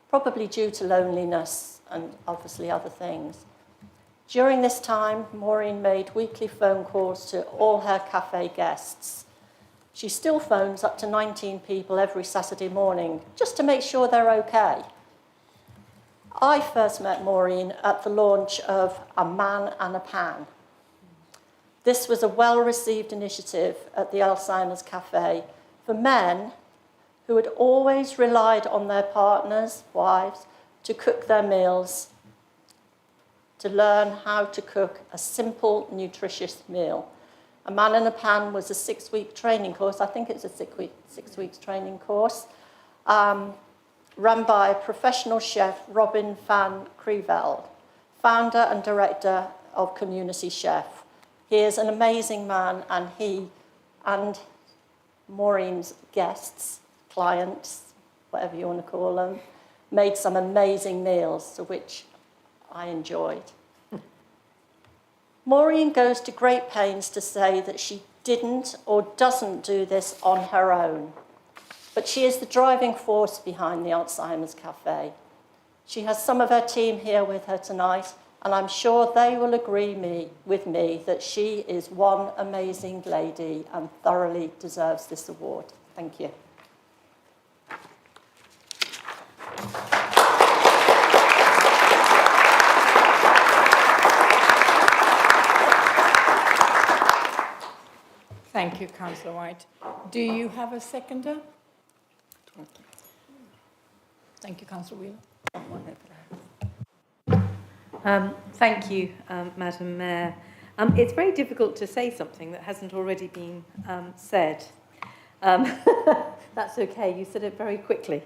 probably due to loneliness and obviously other things. During this time, Maureen made weekly phone calls to all her cafe guests. She still phones up to 19 people every Saturday morning just to make sure they're okay. I first met Maureen at the launch of A Man and a Pan. This was a well-received initiative at the Alzheimer's Cafe for men who had always relied on their partners, wives, to cook their meals, to learn how to cook a simple, nutritious meal. A Man in a Pan was a 6-week training course. I think it's a 6 weeks training course, run by professional chef Robin van Creveld, founder and director of Community Chef. He is an amazing man, and he and Maureen's guests, clients, whatever you want to call them, made some amazing meals, to which I enjoyed. Maureen goes to great pains to say that she didn't or doesn't do this on her own, but she is the driving force behind the Alzheimer's Cafe. She has some of her team here with her tonight, and I'm sure they will agree with me that she is one amazing lady and thoroughly deserves this award. Thank you. Thank you, Councillor White. Do you have a seconder? Thank you, Councillor Wheeler. Thank you, Madam Mayor. It's very difficult to say something that hasn't already been said. That's okay, you said it very quickly.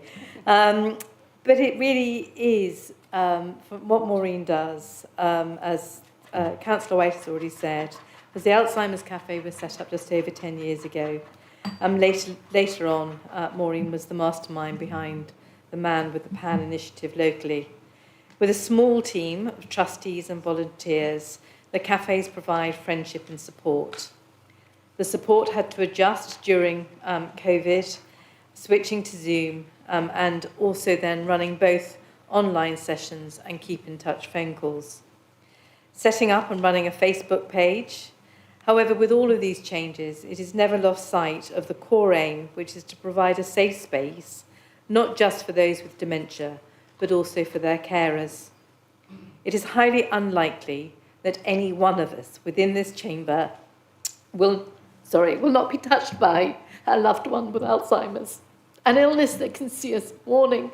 But it really is what Maureen does, as Councillor White has already said, was the Alzheimer's Cafe was set up just over 10 years ago. Later on, Maureen was the mastermind behind the Man with the Pan initiative locally. With a small team of trustees and volunteers, the cafes provide friendship and support. The support had to adjust during COVID, switching to Zoom, and also then running both online sessions and keep in touch phone calls. Setting up and running a Facebook page. However, with all of these changes, it is never lost sight of the core aim, which is to provide a safe space, not just for those with dementia, but also for their carers. It is highly unlikely that any one of us within this chamber will not be touched by a loved one with Alzheimer's, an illness that can see us mourning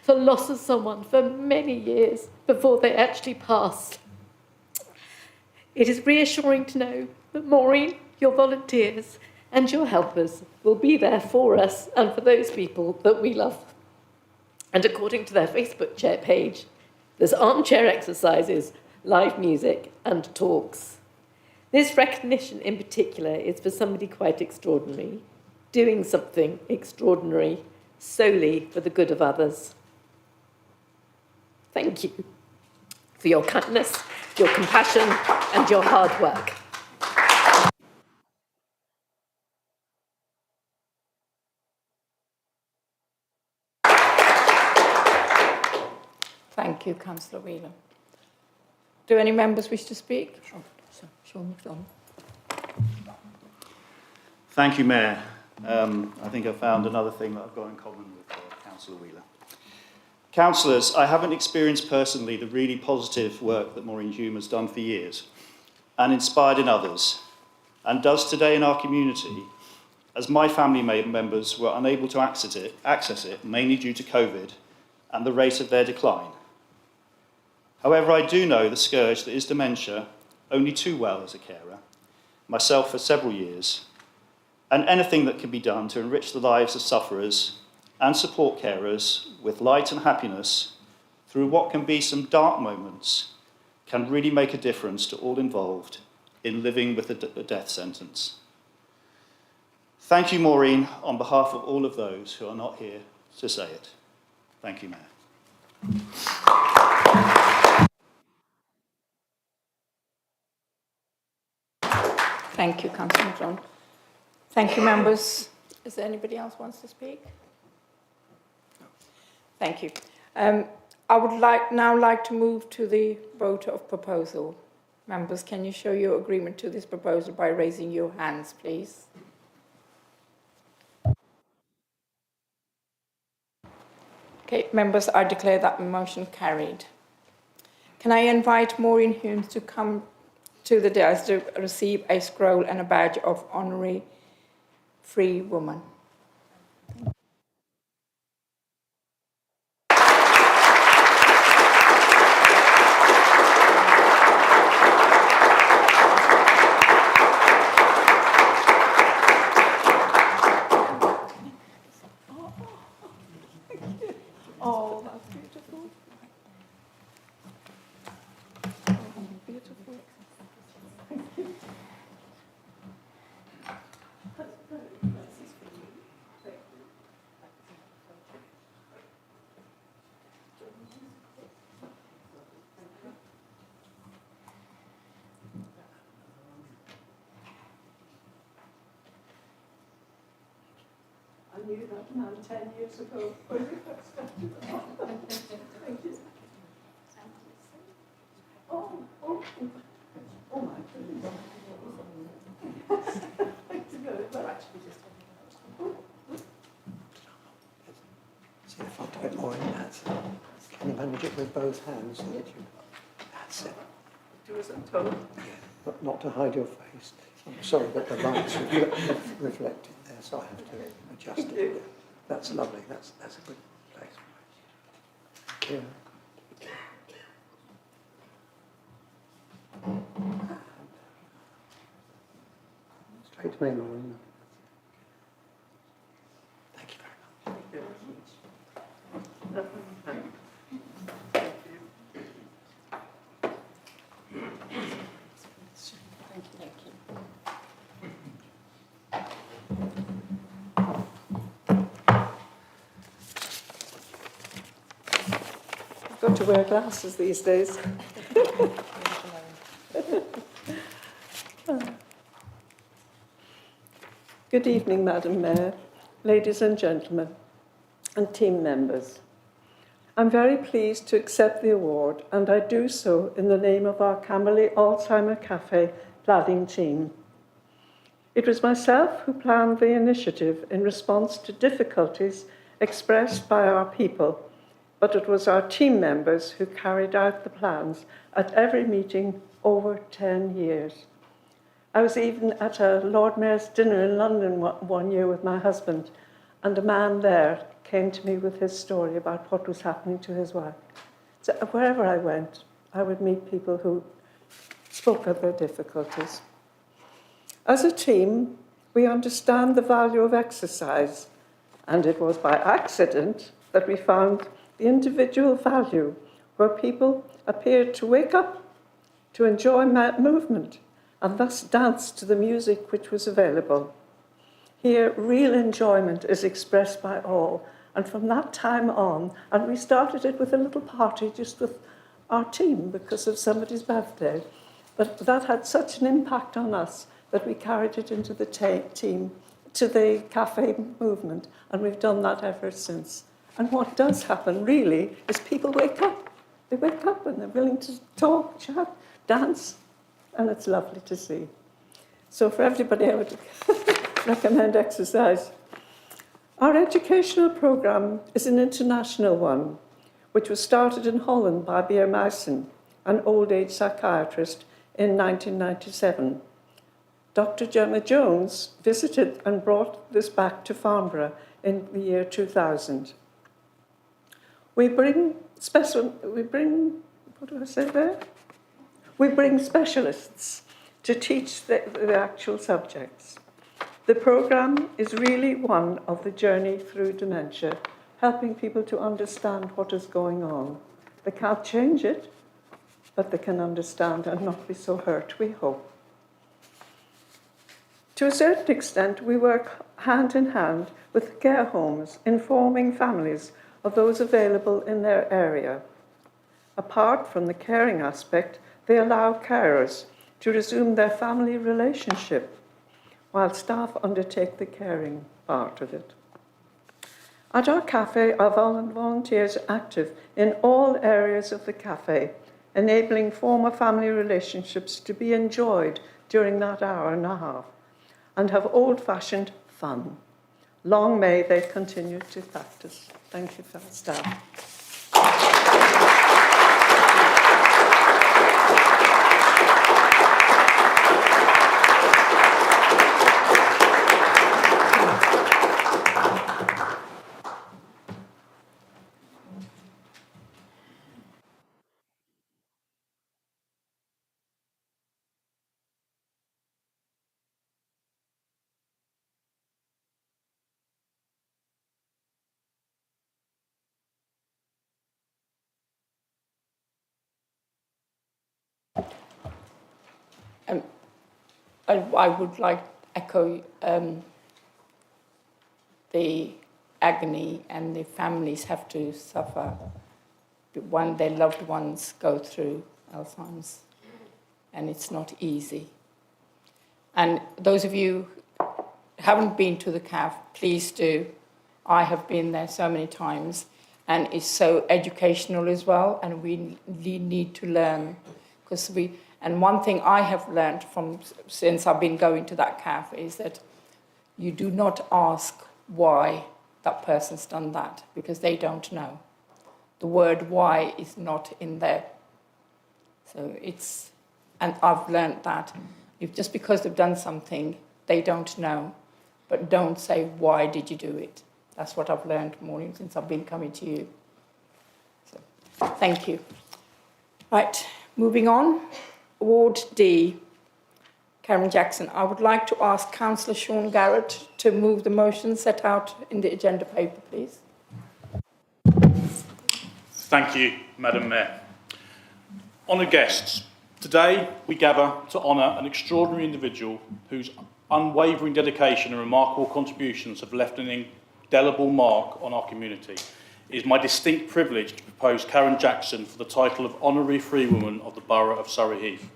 the loss of someone for many years before they actually pass. It is reassuring to know that Maureen, your volunteers and your helpers will be there for us and for those people that we love. And according to their Facebook page, there's armchair exercises, live music and talks. This recognition in particular is for somebody quite extraordinary, doing something extraordinary solely for the good of others. Thank you for your kindness, your compassion and your hard work. Thank you, Councillor Wheeler. Do any members wish to speak? Sure, John. Thank you, Mayor. I think I've found another thing that I've got in common with Councillor Wheeler. Councillors, I haven't experienced personally the really positive work that Maureen Hume has done for years and inspired in others and does today in our community, as my family members were unable to access it mainly due to COVID and the rate of their decline. However, I do know the scourge that is dementia only too well as a carer, myself for several years, and anything that can be done to enrich the lives of sufferers and support carers with light and happiness through what can be some dark moments can really make a difference to all involved in living with a death sentence. Thank you, Maureen, on behalf of all of those who are not here to say it. Thank you, Mayor. Thank you, Councillor John. Thank you, members. Is there anybody else who wants to speak? No. Thank you. I would now like to move to the vote of proposal. Members, can you show your agreement to this proposal by raising your hands, please? Okay, members, I declare that motion carried. Can I invite Maureen Hume to come to the dais to receive a scroll and a badge of honorary free woman? knew that man 10 years ago when we first started the hotline. Thank you. Oh my goodness. Thanks very much. See the front a bit more in that. Can you manage it with both hands so that you... That's it. Do as I'm told. Yeah, but not to hide your face. I'm sorry, but the lights are reflecting there, so I have to adjust it. That's lovely. That's a good place. Thank you. Straight to me, Maureen. Thank you very much. I've got to wear glasses these days. Good evening, Madam Mayor, ladies and gentlemen, and team members. I'm very pleased to accept the award, and I do so in the name of our Camberley Alzheimer Cafe planning team. It was myself who planned the initiative in response to difficulties expressed by our people, but it was our team members who carried out the plans at every meeting over 10 years. I was even at a Lord Mayor's dinner in London one year with my husband, and a man there came to me with his story about what was happening to his wife. So wherever I went, I would meet people who spoke of their difficulties. As a team, we understand the value of exercise, and it was by accident that we found the individual value where people appeared to wake up, to enjoy movement, and thus dance to the music which was available. Here, real enjoyment is expressed by all, and from that time on, and we started it with a little party just with our team because of somebody's birthday, but that had such an impact on us that we carried it into the team, to the cafe movement, and we've done that ever since. And what does happen, really, is people wake up. They wake up and they're willing to talk, chat, dance, and it's lovely to see. So for everybody, I would recommend exercise. Our educational programme is an international one, which was started in Holland by Beer Meissen, an old age psychiatrist, in 1997. Dr. Gemma Jones visited and brought this back to Farnborough in the year 2000. We bring specialists to teach the actual subjects. The programme is really one of the journey through dementia, helping people to understand what is going on. They can't change it, but they can understand and not be so hurt, we hope. To a certain extent, we work hand in hand with care homes, informing families of those available in their area. Apart from the caring aspect, they allow carers to resume their family relationship, while staff undertake the caring part of it. At our cafe, our volunteers are active in all areas of the cafe, enabling former family relationships to be enjoyed during that hour and a half, and have old-fashioned fun. Long may they continue to practice. Thank you for the staff. I would like to echo the agony and the families have to suffer when their loved ones go through Alzheimer's, and it's not easy. And those of you who haven't been to the CAF, please do. I have been there so many times, and it's so educational as well, and we need to learn. And one thing I have learned since I've been going to that cafe is that you do not ask why that person's done that, because they don't know. The word why is not in there. So and I've learned that if just because they've done something, they don't know, but don't say, why did you do it? That's what I've learned, Maureen, since I've been coming to you. So, thank you. Right, moving on. Ward D, Karen Jackson. I would like to ask Councillor Sean Garrett to move the motion set out in the agenda paper, please. Thank you, Madam Mayor. Honoured guests, today we gather to honour an extraordinary individual whose unwavering dedication and remarkable contributions have left an indelible mark on our community. It is my distinct privilege to propose Karen Jackson for the title of Honorary Freewoman of the Borough of Surrey Heath.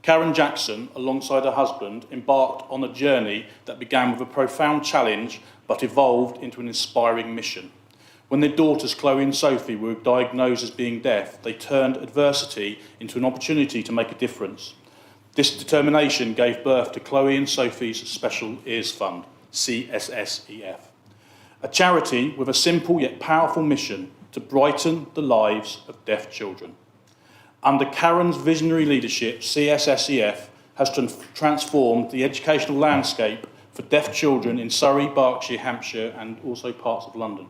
Karen Jackson, alongside her husband, embarked on a journey that began with a profound challenge but evolved into an inspiring mission. When their daughters Chloe and Sophie were diagnosed as being deaf, they turned adversity into an opportunity to make a difference. This determination gave birth to Chloe and Sophie's Special Ears Fund, CSSEF, a charity with a simple yet powerful mission to brighten the lives of deaf children. Under Karen's visionary leadership, CSSEF has transformed the educational landscape for deaf children in Surrey, Berkshire, Hampshire, and also parts of London.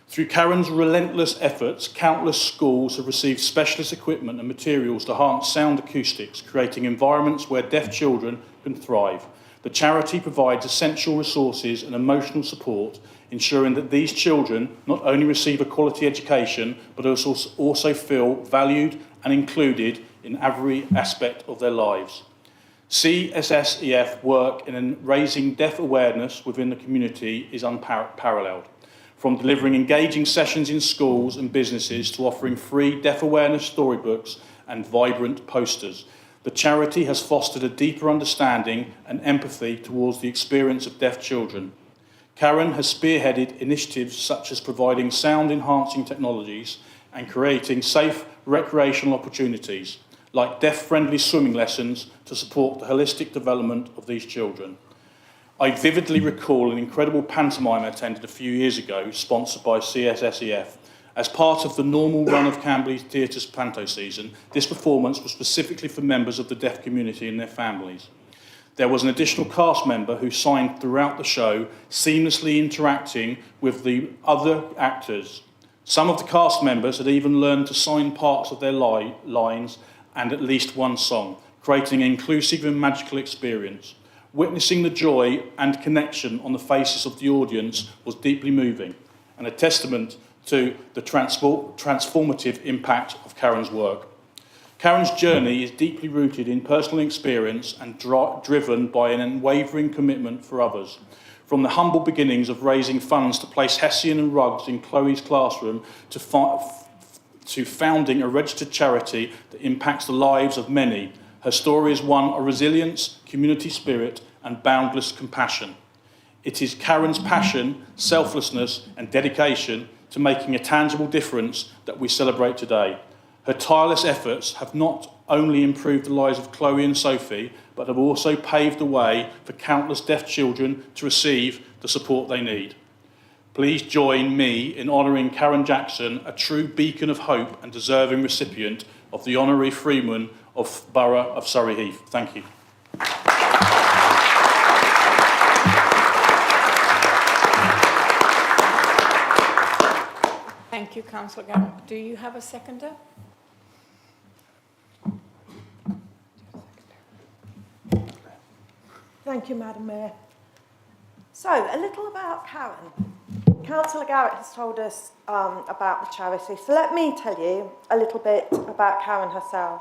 Through Karen's relentless efforts, countless schools have received specialist equipment and materials to enhance sound acoustics, creating environments where deaf children can thrive. The charity provides essential resources and emotional support, ensuring that these children not only receive a quality education, but also feel valued and included in every aspect of their lives. CSSEF work in raising deaf awareness within the community is unparalleled. From delivering engaging sessions in schools and businesses to offering free deaf awareness storybooks and vibrant posters, the charity has fostered a deeper understanding and empathy towards the experience of deaf children. Karen has spearheaded initiatives such as providing sound-enhancing technologies and creating safe recreational opportunities, like deaf-friendly swimming lessons to support the holistic development of these children. I vividly recall an incredible pantomime I attended a few years ago, sponsored by CSSEF. As part of the normal run of Camberley Theatre's panto season, this performance was specifically for members of the deaf community and their families. There was an additional cast member who signed throughout the show, seamlessly interacting with the other actors. Some of the cast members had even learned to sign parts of their lines and at least one song, creating an inclusive and magical experience. Witnessing the joy and connection on the faces of the audience was deeply moving and a testament to the transformative impact of Karen's work. Karen's journey is deeply rooted in personal experience and driven by an unwavering commitment for others. From the humble beginnings of raising funds to place Hessian and rugs in Chloe's classroom to founding a registered charity that impacts the lives of many, her story is one of resilience, community spirit, and boundless compassion. It is Karen's passion, selflessness, and dedication to making a tangible difference that we celebrate today. Her tireless efforts have not only improved the lives of Chloe and Sophie, but have also paved the way for countless deaf children to receive the support they need. Please join me in honouring Karen Jackson, a true beacon of hope and deserving recipient of the Honorary Freeman of Borough of Surrey Heath. Thank you. Thank you, Councillor Garrett. Do you have a seconder? Thank you, Madam Mayor. So, a little about Karen. Councillor Garrett has told us about the charity, so let me tell you a little bit about Karen herself.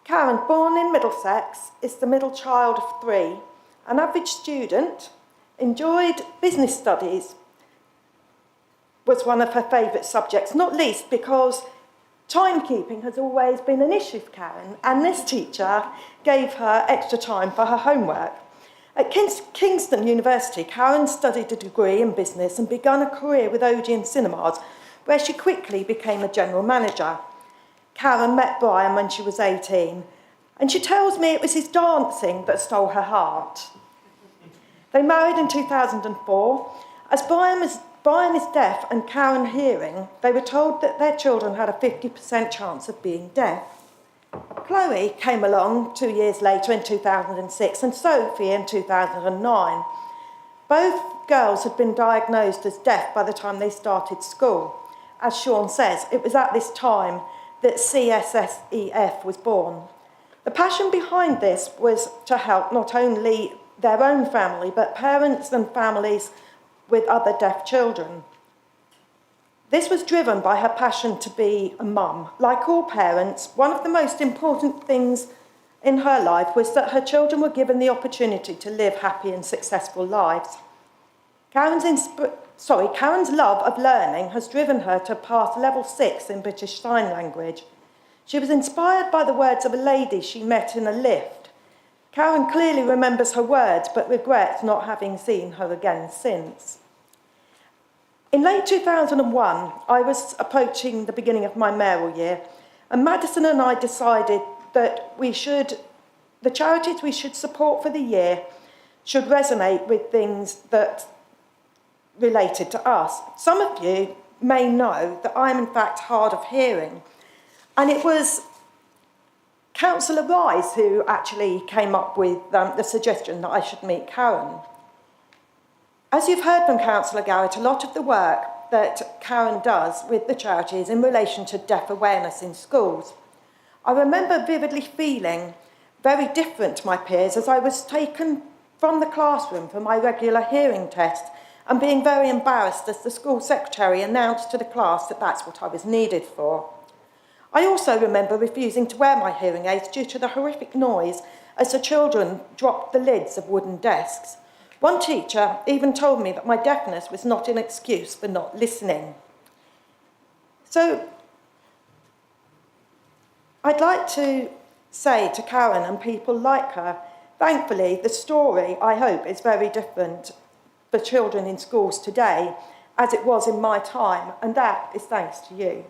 Karen, born in Middlesex, is the middle child of three, an average student, enjoyed business studies, was one of her favourite subjects, not least because timekeeping has always been an issue for Karen, and this teacher gave her extra time for her homework. At Kingston University, Karen studied a degree in business and began a career with Odeon Cinemas, where she quickly became a general manager. Karen met Brian when she was 18, and she tells me it was his dancing that stole her heart. They married in 2004. As Brian is deaf and Karen hearing, they were told that their children had a 50% chance of being deaf. Chloe came along 2 years later in 2006 and Sophie in 2009. Both girls had been diagnosed as deaf by the time they started school. As Sean says, it was at this time that CSSEF was born. The passion behind this was to help not only their own family, but parents and families with other deaf children. This was driven by her passion to be a mum. Like all parents, one of the most important things in her life was that her children were given the opportunity to live happy and successful lives. Karen's love of learning has driven her to pass level 6 in British Sign Language. She was inspired by the words of a lady she met in a lift. Karen clearly remembers her words, but regrets not having seen her again since. In late 2001, I was approaching the beginning of my mayoral year, and Madison and I decided that the charities we should support for the year should resonate with things that related to us. Some of you may know that I'm in fact hard of hearing, and it was Councillor Rise who actually came up with the suggestion that I should meet Karen. As you've heard from Councillor Garrett, a lot of the work that Karen does with the charity is in relation to deaf awareness in schools. I remember vividly feeling very different to my peers as I was taken from the classroom for my regular hearing test and being very embarrassed as the school secretary announced to the class that that's what I was needed for. I also remember refusing to wear my hearing aids due to the horrific noise as the children dropped the lids of wooden desks. One teacher even told me that my deafness was not an excuse for not listening. So I'd like to say to Karen and people like her, thankfully the story, I hope, is very different for children in schools today as it was in my time, and that is thanks to you.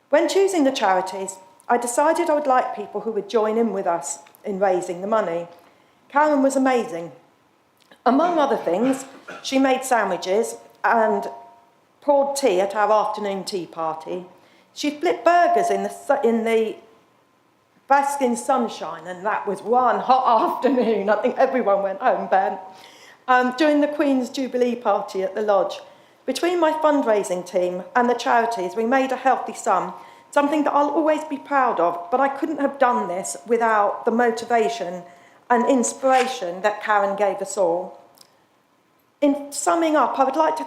When choosing the charities, I decided I would like people who would join in with us in raising the money. Karen was amazing. Among other things, she made sandwiches and poured tea at our afternoon tea party. She flipped burgers in the basking sunshine, and that was one hot afternoon. I think everyone went home, Ben. During the Queen's Jubilee party at the Lodge. Between my fundraising team and the charities, we made a healthy sum, something that I'll always be proud of, but I couldn't have done this without the motivation and inspiration that Karen gave us all. In summing up, I would like to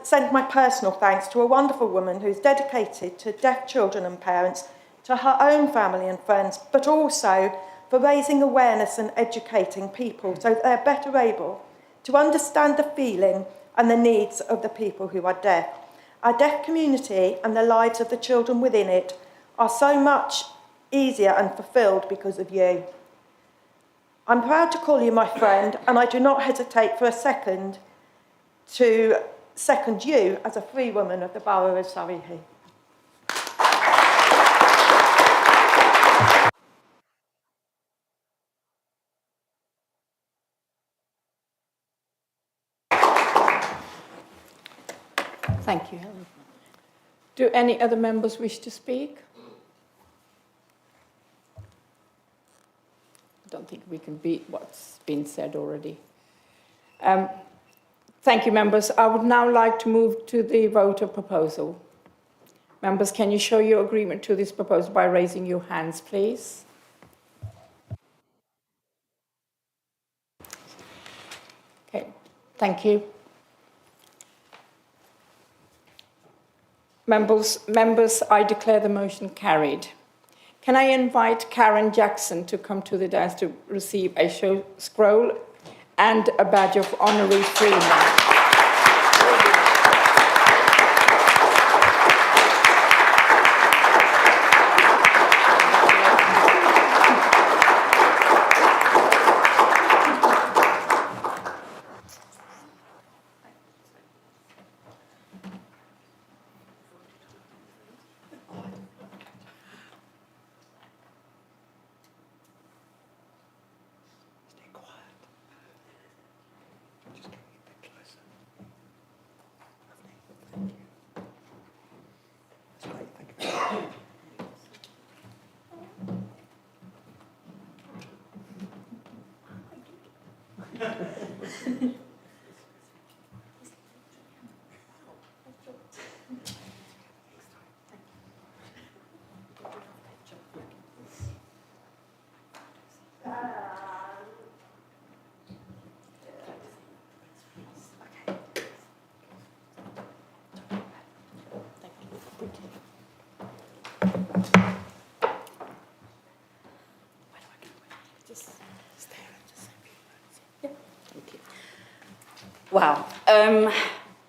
send my personal thanks to a wonderful woman who's dedicated to deaf children and parents, to her own family and friends, but also for raising awareness and educating people so that they're better able to understand the feeling and the needs of the people who are deaf. Our deaf community and the lives of the children within it are so much easier and fulfilled because of you. I'm proud to call you my friend, and I do not hesitate for a second to second you as a free woman of the Borough of Surrey Heath. Thank you, Helen. Do any other members wish to speak? I don't think we can beat what's been said already. Thank you, members. I would now like to move to the vote of proposal. Members, can you show your agreement to this proposal by raising your hands, please? Okay, thank you. Members, I declare the motion carried. Can I invite Karen Jackson to come to the dais to receive a scroll and a badge of honorary freeman? Wow.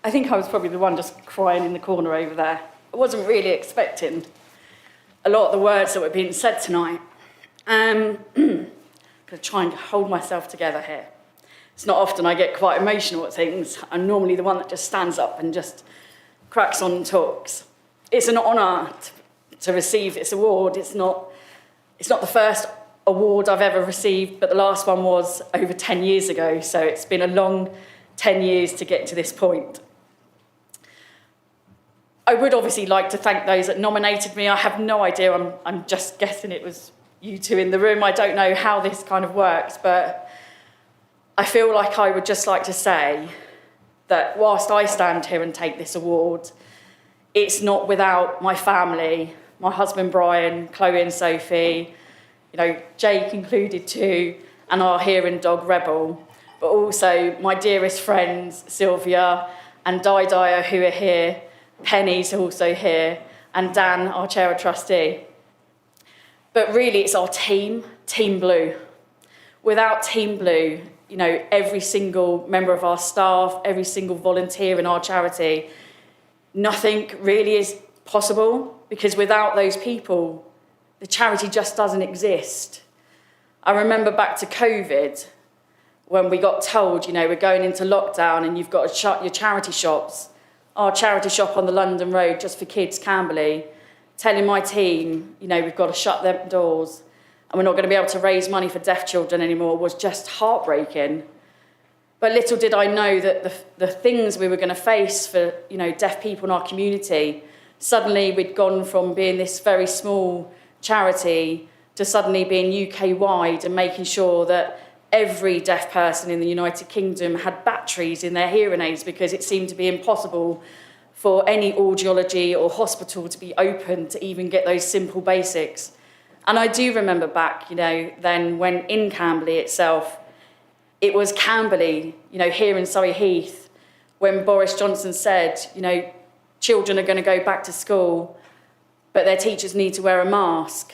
I think I was probably the one just crying in the corner over there. I wasn't really expecting a lot of the words that were being said tonight. I'm going to try and hold myself together here. It's not often I get quite emotional at things. I'm normally the one that just stands up and just cracks on and talks. It's an honour to receive this award. It's not the first award I've ever received, but the last one was over 10 years ago, so it's been a long 10 years to get to this point. I would obviously like to thank those that nominated me. I have no idea. I'm just guessing it was you two in the room. I don't know how this kind of works, but I feel like I would just like to say that whilst I stand here and take this award, it's not without my family, my husband Brian, Chloe and Sophie, Jake included too, and our hearing dog Rebel, but also my dearest friends Sylvia and Di, who are here, Penny's also here, and Dan, our chair of trustee. But really it's our team, Team Blue. Without Team Blue, every single member of our staff, every single volunteer in our charity, nothing really is possible, because without those people, the charity just doesn't exist. I remember back to COVID, when we got told, we're going into lockdown and you've got to shut your charity shops. Our charity shop on the London Road, Just for Kids, Camberley, telling my team, we've got to shut them doors and we're not going to be able to raise money for deaf children anymore, was just heartbreaking. But little did I know that the things we were going to face for, deaf people in our community, suddenly we'd gone from being this very small charity to suddenly being UK-wide and making sure that every deaf person in the United Kingdom had batteries in their hearing aids, because it seemed to be impossible for any audiology or hospital to be open to even get those simple basics. And I do remember back, then when in Camberley itself, it was Camberley, here in Surrey Heath, when Boris Johnson said, children are going to go back to school, but their teachers need to wear a mask.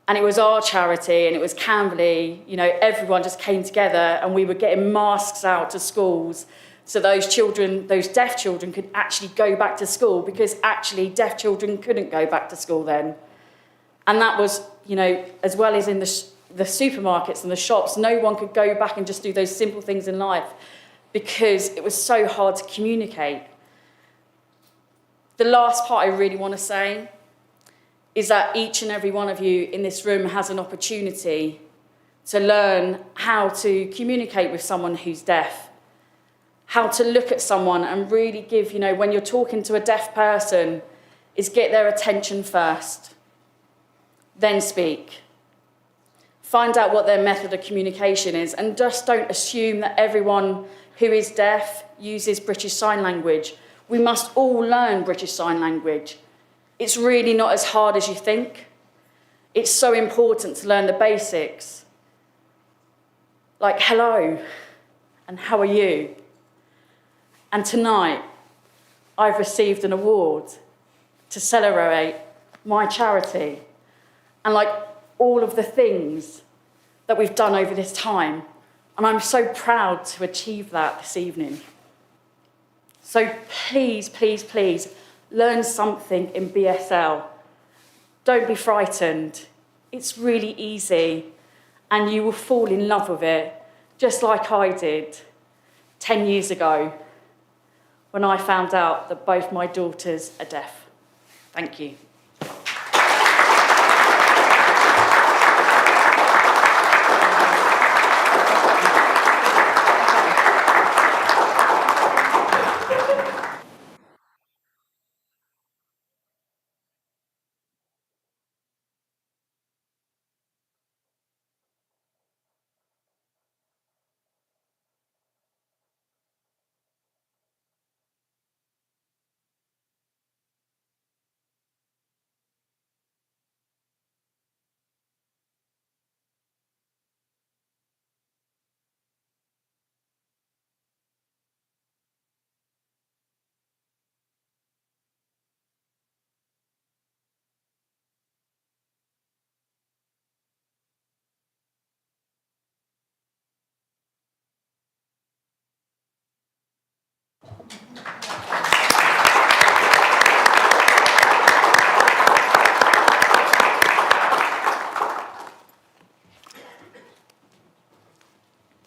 And it was our charity, and it was Camberley, everyone just came together and we were getting masks out to schools so those children, those deaf children, could actually go back to school, because actually deaf children couldn't go back to school then. And that was, as well as in the supermarkets and the shops, no one could go back and just do those simple things in life because it was so hard to communicate. The last part I really want to say is that each and every one of you in this room has an opportunity to learn how to communicate with someone who's deaf, how to look at someone and really give, when you're talking to a deaf person, is get their attention first, then speak. Find out what their method of communication is, and just don't assume that everyone who is deaf uses British Sign Language. We must all learn British Sign Language. It's really not as hard as you think. It's so important to learn the basics, like hello and how are you? And tonight, I've received an award to celebrate my charity and like all of the things that we've done over this time. And I'm so proud to achieve that this evening. So please, please, please, learn something in BSL. Don't be frightened. It's really easy and you will fall in love with it, just like I did 10 years ago when I found out that both my daughters are deaf. Thank you.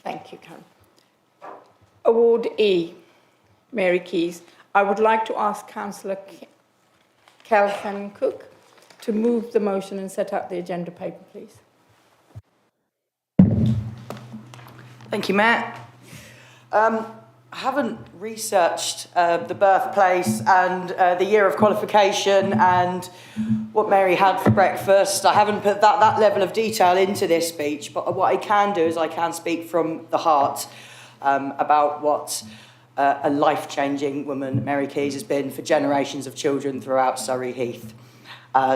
Thank you, Karen. Award E, Mary Keys. I would like to ask Councillor Kelvin Cook to move the motion and set out the agenda paper, please. Thank you, Matt. I haven't researched the birthplace and the year of qualification and what Mary had for breakfast. I haven't put that level of detail into this speech, but what I can do is I can speak from the heart about what a life-changing woman Mary Keys has been for generations of children throughout Surrey Heath.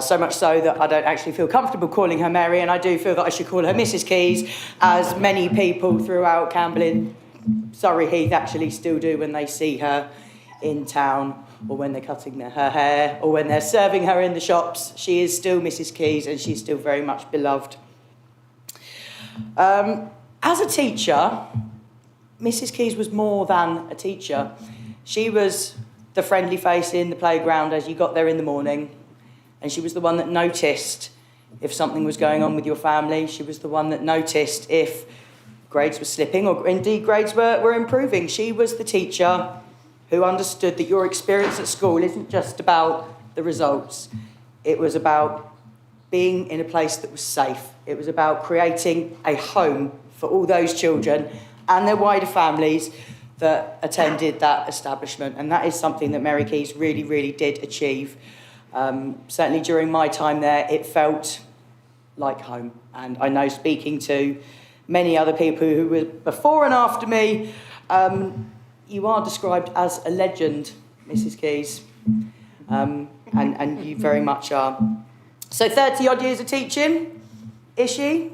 So much so that I don't actually feel comfortable calling her Mary, and I do feel that I should call her Mrs. Keys, as many people throughout Camberley, Surrey Heath actually still do when they see her in town, or when they're cutting her hair, or when they're serving her in the shops. She is still Mrs. Keys, and she's still very much beloved. As a teacher, Mrs. Keys was more than a teacher. She was the friendly face in the playground as you got there in the morning. And she was the one that noticed if something was going on with your family. She was the one that noticed if grades were slipping or indeed grades were improving. She was the teacher who understood that your experience at school isn't just about the results. It was about being in a place that was safe. It was about creating a home for all those children and their wider families that attended that establishment. And that is something that Mary Keys really, really did achieve. Certainly during my time there, it felt like home. And I know, speaking to many other people who were before and after me, you are described as a legend, Mrs. Keys, and you very much are. So 30-odd years of teaching, is she?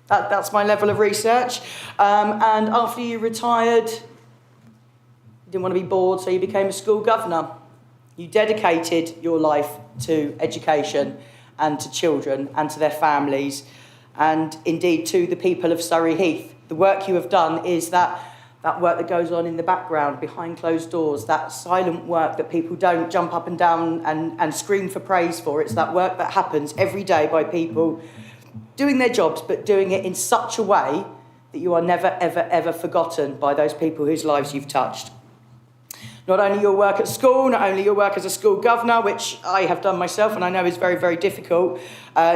That's my level of research. And after you retired, you didn't want to be bored, so you became a school governor. You dedicated your life to education and to children and to their families, and indeed to the people of Surrey Heath. The work you have done is that work that goes on in the background, behind closed doors, that silent work that people don't jump up and down and scream for praise for. It's that work that happens every day by people doing their jobs, but doing it in such a way that you are never, ever, ever forgotten by those people whose lives you've touched. Not only your work at school, not only your work as a school governor, which I have done myself and I know is very, very difficult,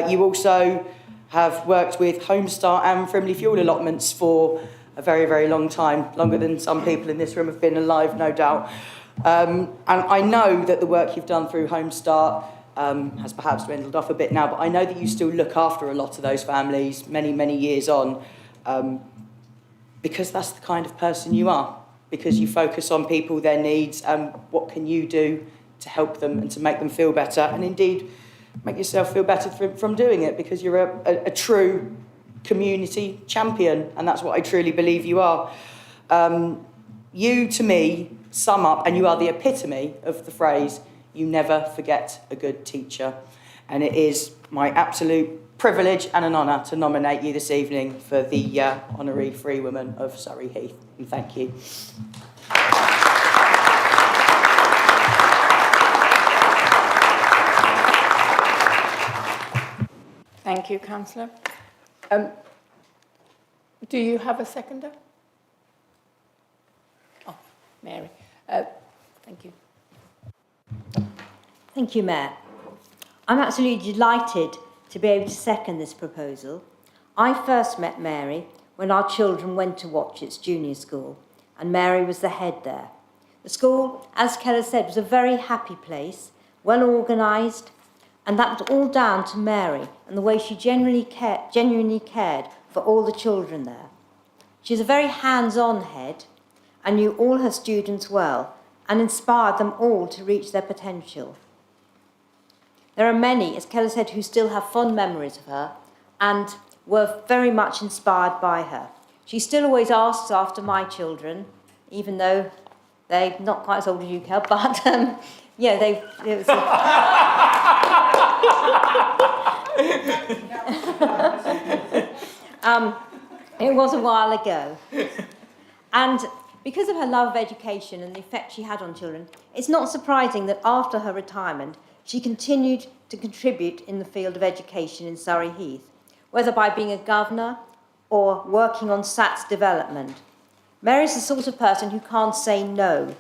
you also have worked with Homestar and Frimley fuel allotments for a very, very long time, longer than some people in this room have been alive, no doubt. And I know that the work you've done through Homestar has perhaps dwindled off a bit now, but I know that you still look after a lot of those families many, many years on, because that's the kind of person you are. Because you focus on people, their needs, and what can you do to help them and to make them feel better, and indeed make yourself feel better from doing it, because you're a true community champion, and that's what I truly believe you are. You, to me, sum up, and you are the epitome of the phrase, you never forget a good teacher. And it is my absolute privilege and an honour to nominate you this evening for the Honorary Free Woman of Surrey Heath. And thank you. Thank you, Councillor. Do you have a seconder? Oh, Mary. Thank you. Thank you, Mayor. I'm absolutely delighted to be able to second this proposal. I first met Mary when our children went to Watchett's junior school, and Mary was the head there. The school, as Keller said, was a very happy place, well organised, and that was all down to Mary and the way she genuinely cared for all the children there. She's a very hands-on head and knew all her students well and inspired them all to reach their potential. There are many, as Keller said, who still have fond memories of her and were very much inspired by her. She still always asks after my children, even though they're not quite as old as you, Kel, but yeah, it was a while ago. And because of her love of education and the effect she had on children, it's not surprising that after her retirement, she continued to contribute in the field of education in Surrey Heath, whether by being a governor or working on SAT's development. Mary's the sort of person who can't say no.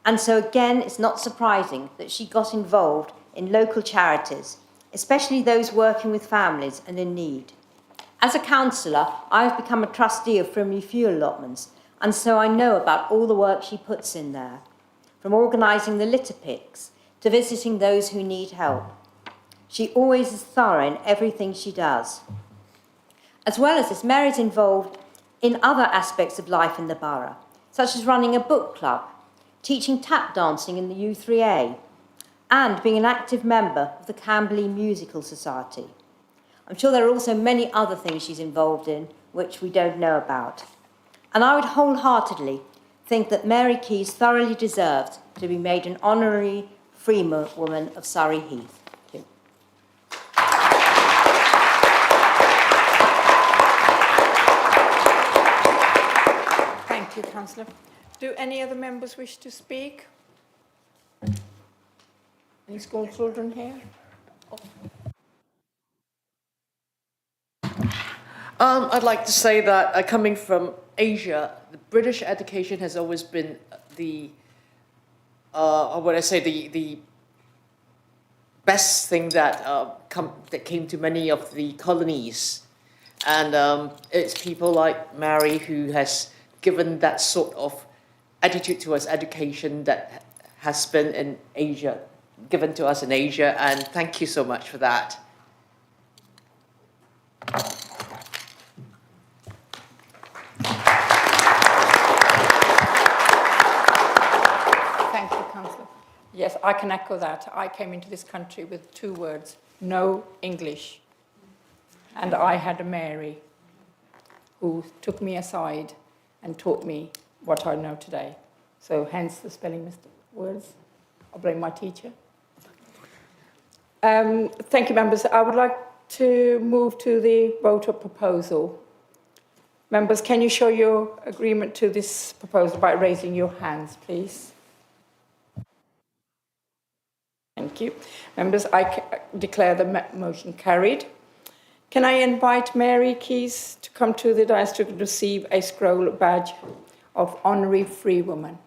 And so again, it's not surprising that she got involved in local charities, especially those working with families and in need. As a councillor, I've become a trustee of Frimley Fuel Allotments, and so I know about all the work she puts in there, from organising the litter picks to visiting those who need help. She always is thorough in everything she does. As well as this, Mary's involved in other aspects of life in the borough, such as running a book club, teaching tap dancing in the U3A, and being an active member of the Camberley Musical Society. I'm sure there are also many other things she's involved in which we don't know about. And I would wholeheartedly think that Mary Keyes thoroughly deserves to be made an honorary Freewoman of Surrey Heath. Thank you, Councillor. Do any other members wish to speak? Any school children here? I'd like to say that coming from Asia, the British education has always been the best thing that that came to many of the colonies, and it's people like Mary who has given that sort of attitude towards education that has been in Asia, given to us in Asia, and thank you so much for that. Thank you, Councillor. Yes, I can echo that. I came into this country with 2 words: no English. And I had a Mary who took me aside and taught me what I know today. So hence the spelling words. I'll blame my teacher. Thank you, members. I would like to move to the vote of proposal. Members, can you show your agreement to this proposal by raising your hands, please? Thank you. Members, I declare the motion carried. Can I invite Mary Keyes to come to the dais to receive a scroll badge of Honorary Freewoman?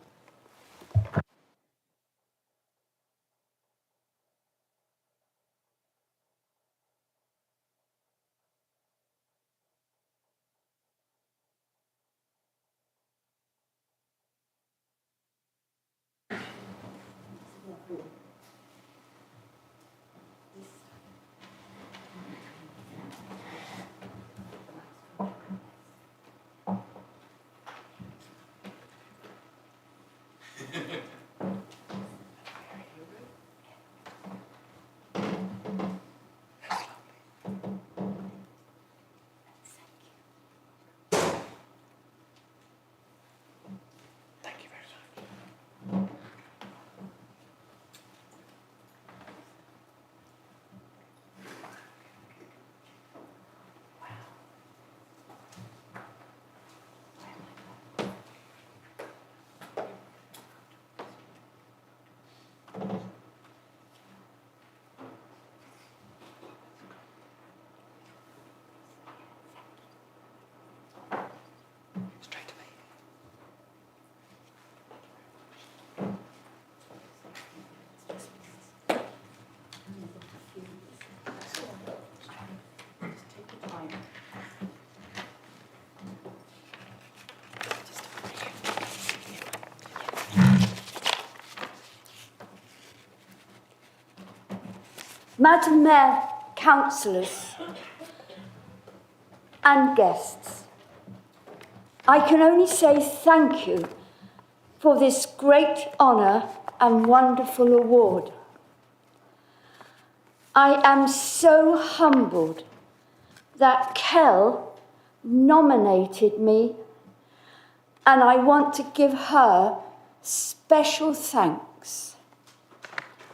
Madam Mayor, councillors and guests, I can only say thank you for this great honour and wonderful award. I am so humbled that Kel nominated me, and I want to give her special thanks.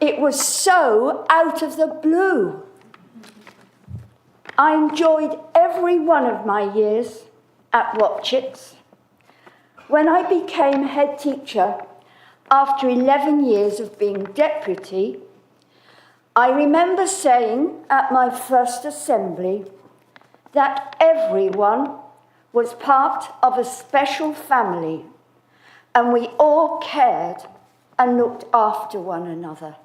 It was so out of the blue. I enjoyed every one of my years at Watchetts. When I became head teacher after 11 years of being deputy, I remember saying at my first assembly that everyone was part of a special family, and we all cared and looked after one another.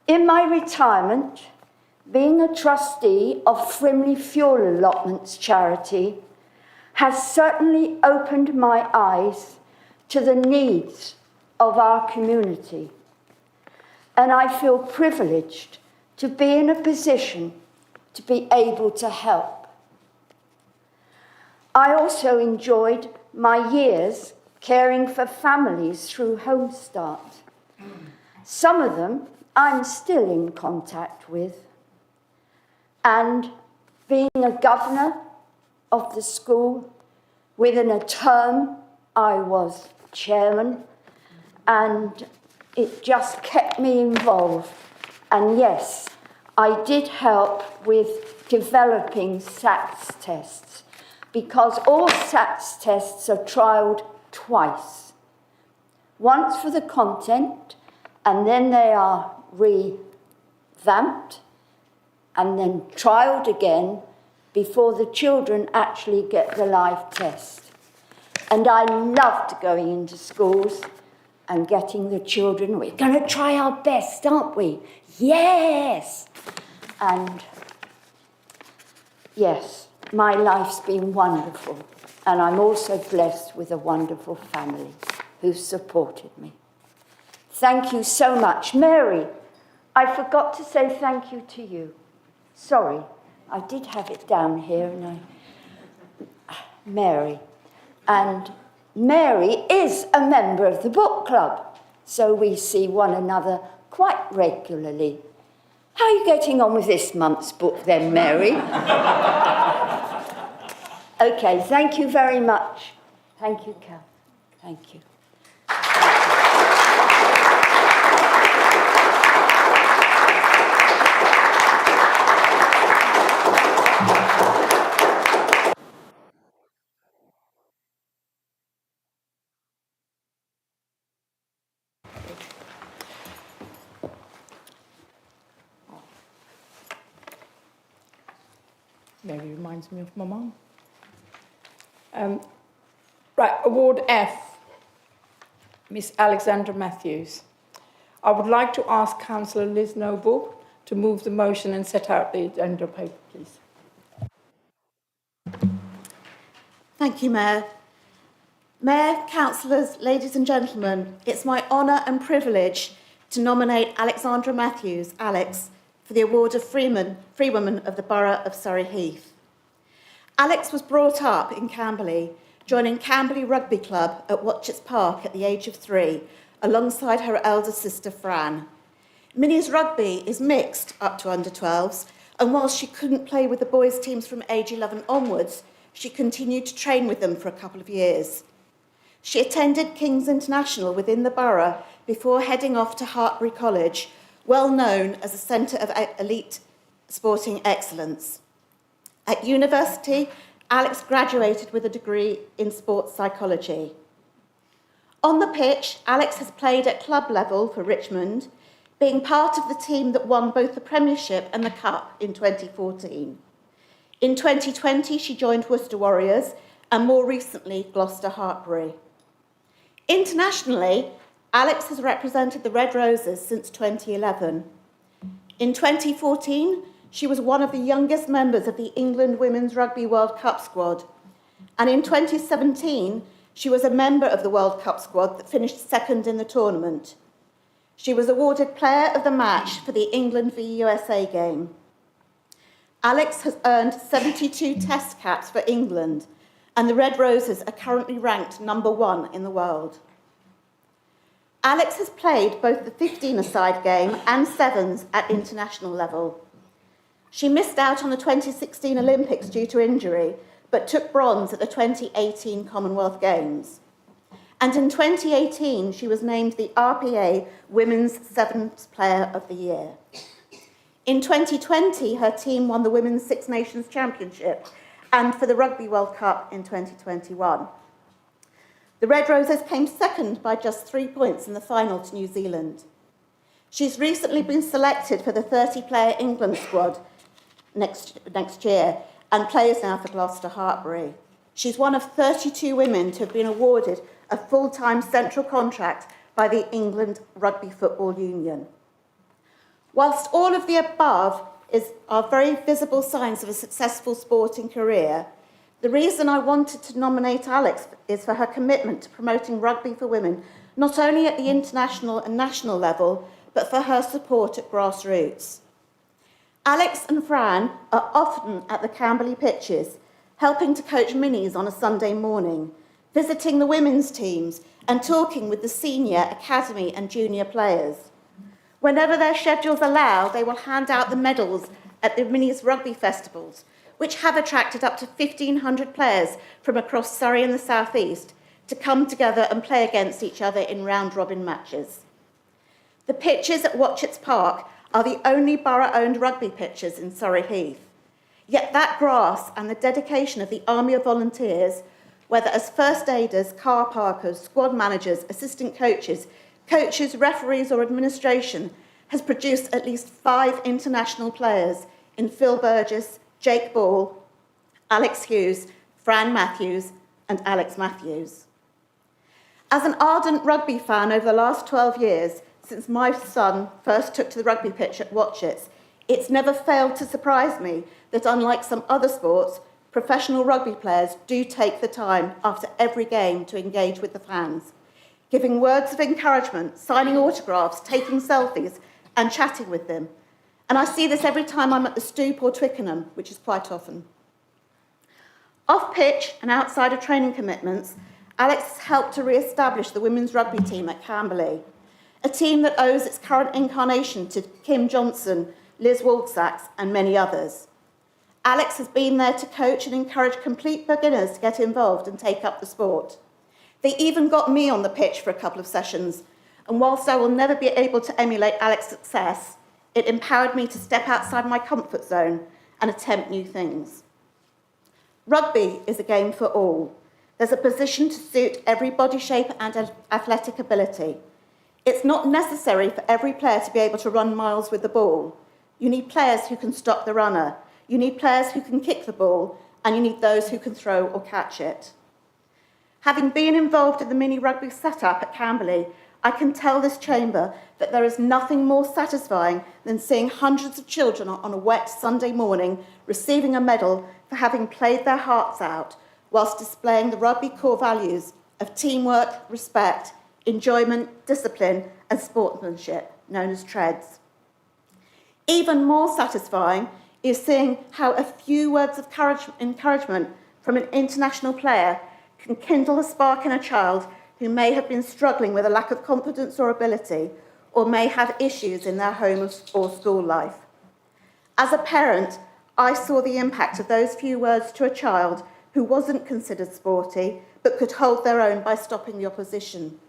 In my retirement, being a trustee of Frimley Fuel Allotments charity has certainly opened my eyes to the needs of our community. And I feel privileged to be in a position to be able to help. I also enjoyed my years caring for families through Home Start. Some of them I'm still in contact with. And being a governor of the school, within a term I was chairman, and it just kept me involved. And yes, I did help with developing SATS tests, because all SATS tests are trialled twice. Once for the content, and then they are revamped, and then trialled again before the children actually get the live test. And I loved going into schools and getting the children, we're going to try our best, aren't we? Yes! And yes, my life's been wonderful. And I'm also blessed with a wonderful family who've supported me. Thank you so much. Mary, I forgot to say thank you to you. Sorry, I did have it down here, and Mary. And Mary is a member of the book club, so we see one another quite regularly. How are you getting on with this month's book then, Mary? Okay, thank you very much. Thank you, Cal. Thank you. Mary reminds me of my mum. Right, Award F, Miss Alexandra Matthews. I would like to ask Councillor Liz Noble to move the motion and set out the agenda paper, please. Thank you, Mayor. Mayor, councillors, ladies and gentlemen, it's my honour and privilege to nominate Alexandra Matthews, Alex, for the award of Free Woman of the Borough of Surrey Heath. Alex was brought up in Camberley, joining Camberley Rugby Club at Watchetts Park at the age of 3, alongside her elder sister Fran. Minnie's rugby is mixed up to under-12s, and whilst she couldn't play with the boys' teams from age 11 onwards, she continued to train with them for a couple of years. She attended King's International within the borough before heading off to Hartbury College, well known as a centre of elite sporting excellence. At university, Alex graduated with a degree in sports psychology. On the pitch, Alex has played at club level for Richmond, being part of the team that won both the Premiership and the Cup in 2014. In 2020, she joined Worcester Warriors and more recently, Gloucester Hartbury. Internationally, Alex has represented the Red Roses since 2011. In 2014, she was one of the youngest members of the England Women's Rugby World Cup squad. And in 2017, she was a member of the World Cup squad that finished second in the tournament. She was awarded Player of the Match for the England v USA game. Alex has earned 72 test caps for England, and the Red Roses are currently ranked #1 in the world. Alex has played both the 15-a-side game and sevens at international level. She missed out on the 2016 Olympics due to injury, but took bronze at the 2018 Commonwealth Games. And in 2018, she was named the RPA Women's Sevens Player of the Year. In 2020, her team won the Women's Six Nations Championship and for the Rugby World Cup in 2021. The Red Roses came second by just 3 points in the final to New Zealand. She's recently been selected for the 30-player England squad next year and plays now for Gloucester Hartbury. She's one of 32 women to have been awarded a full-time central contract by the England Rugby Football Union. Whilst all of the above are very visible signs of a successful sporting career, the reason I wanted to nominate Alex is for her commitment to promoting rugby for women, not only at the international and national level, but for her support at grassroots. Alex and Fran are often at the Camberley pitches, helping to coach minis on a Sunday morning, visiting the women's teams and talking with the senior, academy and junior players. Whenever their schedules allow, they will hand out the medals at the minis rugby festivals, which have attracted up to 1,500 players from across Surrey and the South East to come together and play against each other in round-robin matches. The pitches at Watchetts Park are the only borough-owned rugby pitches in Surrey Heath. Yet that grass and the dedication of the army of volunteers, whether as first aiders, car parkers, squad managers, assistant coaches, referees or administration, has produced at least 5 international players in Phil Burgess, Jake Ball, Alex Hughes, Fran Matthews and Alex Matthews. As an ardent rugby fan over the last 12 years, since my son first took to the rugby pitch at Watchetts, it's never failed to surprise me that unlike some other sports, professional rugby players do take the time after every game to engage with the fans, giving words of encouragement, signing autographs, taking selfies and chatting with them. And I see this every time I'm at the Stoop or Twickenham, which is quite often. Off-pitch and outside of training commitments, Alex has helped to re-establish the women's rugby team at Camberley, a team that owes its current incarnation to Kim Johnson, Liz Waldsacks and many others. Alex has been there to coach and encourage complete beginners to get involved and take up the sport. They even got me on the pitch for a couple of sessions, and whilst I will never be able to emulate Alex's success, it empowered me to step outside my comfort zone and attempt new things. Rugby is a game for all. There's a position to suit every body shape and athletic ability. It's not necessary for every player to be able to run miles with the ball. You need players who can stop the runner. You need players who can kick the ball, and you need those who can throw or catch it. Having been involved in the mini rugby setup at Camberley, I can tell this chamber that there is nothing more satisfying than seeing hundreds of children on a wet Sunday morning receiving a medal for having played their hearts out whilst displaying the rugby core values of teamwork, respect, enjoyment, discipline and sportsmanship, known as TREADS. Even more satisfying is seeing how a few words of encouragement from an international player can kindle a spark in a child who may have been struggling with a lack of confidence or ability, or may have issues in their home or school life. As a parent, I saw the impact of those few words to a child who wasn't considered sporty, but could hold their own by stopping the opposition.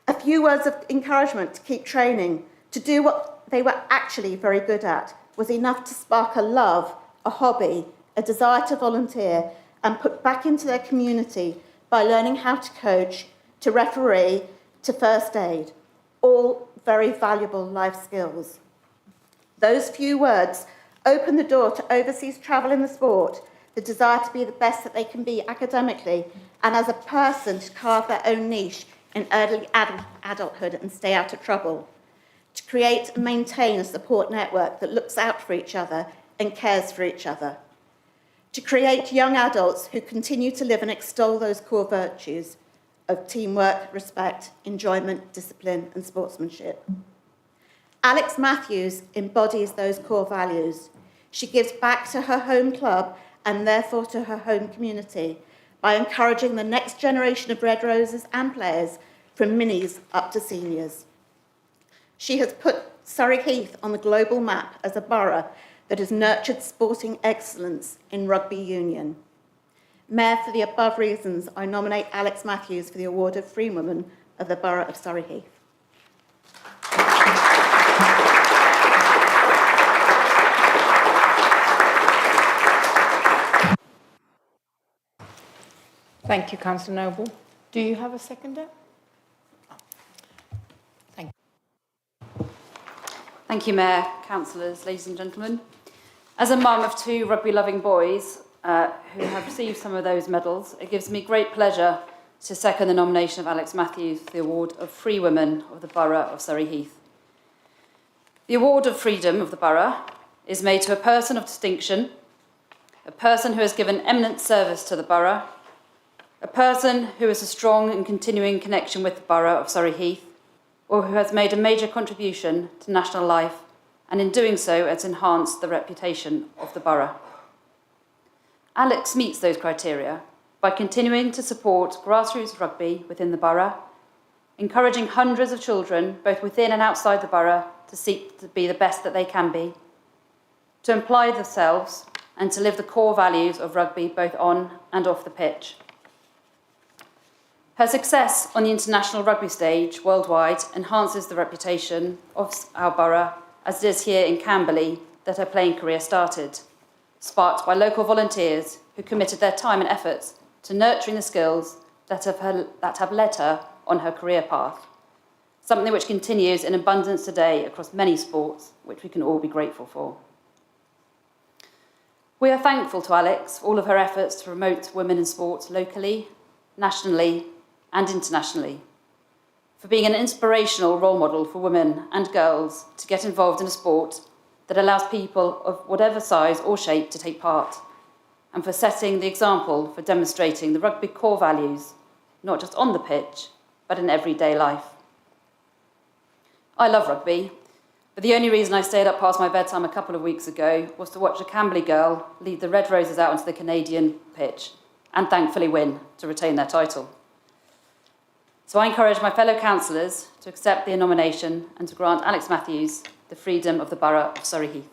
A few words of encouragement to keep training, to do what they were actually very good at, was enough to spark a love, a hobby, a desire to volunteer, and put back into their community by learning how to coach, to referee, to first aid, all very valuable life skills. Those few words open the door to overseas travel in the sport, the desire to be the best that they can be academically, and as a person to carve their own niche in early adulthood and stay out of trouble, to create and maintain a support network that looks out for each other and cares for each other, to create young adults who continue to live and extol those core virtues of teamwork, respect, enjoyment, discipline and sportsmanship. Alex Matthews embodies those core values. She gives back to her home club and therefore to her home community by encouraging the next generation of Red Roses and players from minis up to seniors. She has put Surrey Heath on the global map as a borough that has nurtured sporting excellence in rugby union. Mayor, for the above reasons, I nominate Alex Matthews for the award of Free Woman of the Borough of Surrey Heath. Thank you, Councillor Noble. Do you have a seconder? Thank you, Mayor, councillors, ladies and gentlemen. As a mum of 2 rugby-loving boys who have received some of those medals, it gives me great pleasure to second the nomination of Alex Matthews for the award of Free Women of the Borough of Surrey Heath. The award of freedom of the borough is made to a person of distinction, a person who has given eminent service to the borough, a person who has a strong and continuing connection with the borough of Surrey Heath, or who has made a major contribution to national life and in doing so has enhanced the reputation of the borough. Alex meets those criteria by continuing to support grassroots rugby within the borough, encouraging hundreds of children, both within and outside the borough, to seek to be the best that they can be, to apply themselves and to live the core values of rugby both on and off the pitch. Her success on the international rugby stage worldwide enhances the reputation of our borough, as it is here in Camberley that her playing career started, sparked by local volunteers who committed their time and efforts to nurturing the skills that have led her on her career path, something which continues in abundance today across many sports, which we can all be grateful for. We are thankful to Alex for all of her efforts to promote women in sport locally, nationally, and internationally, for being an inspirational role model for women and girls to get involved in a sport that allows people of whatever size or shape to take part, and for setting the example for demonstrating the rugby core values, not just on the pitch, but in everyday life. I love rugby, but the only reason I stayed up past my bedtime a couple of weeks ago was to watch a Camberley girl lead the Red Roses out onto the Canadian pitch, and thankfully win to retain their title. So I encourage my fellow councillors to accept the nomination and to grant Alex Matthews the freedom of the Borough of Surrey Heath.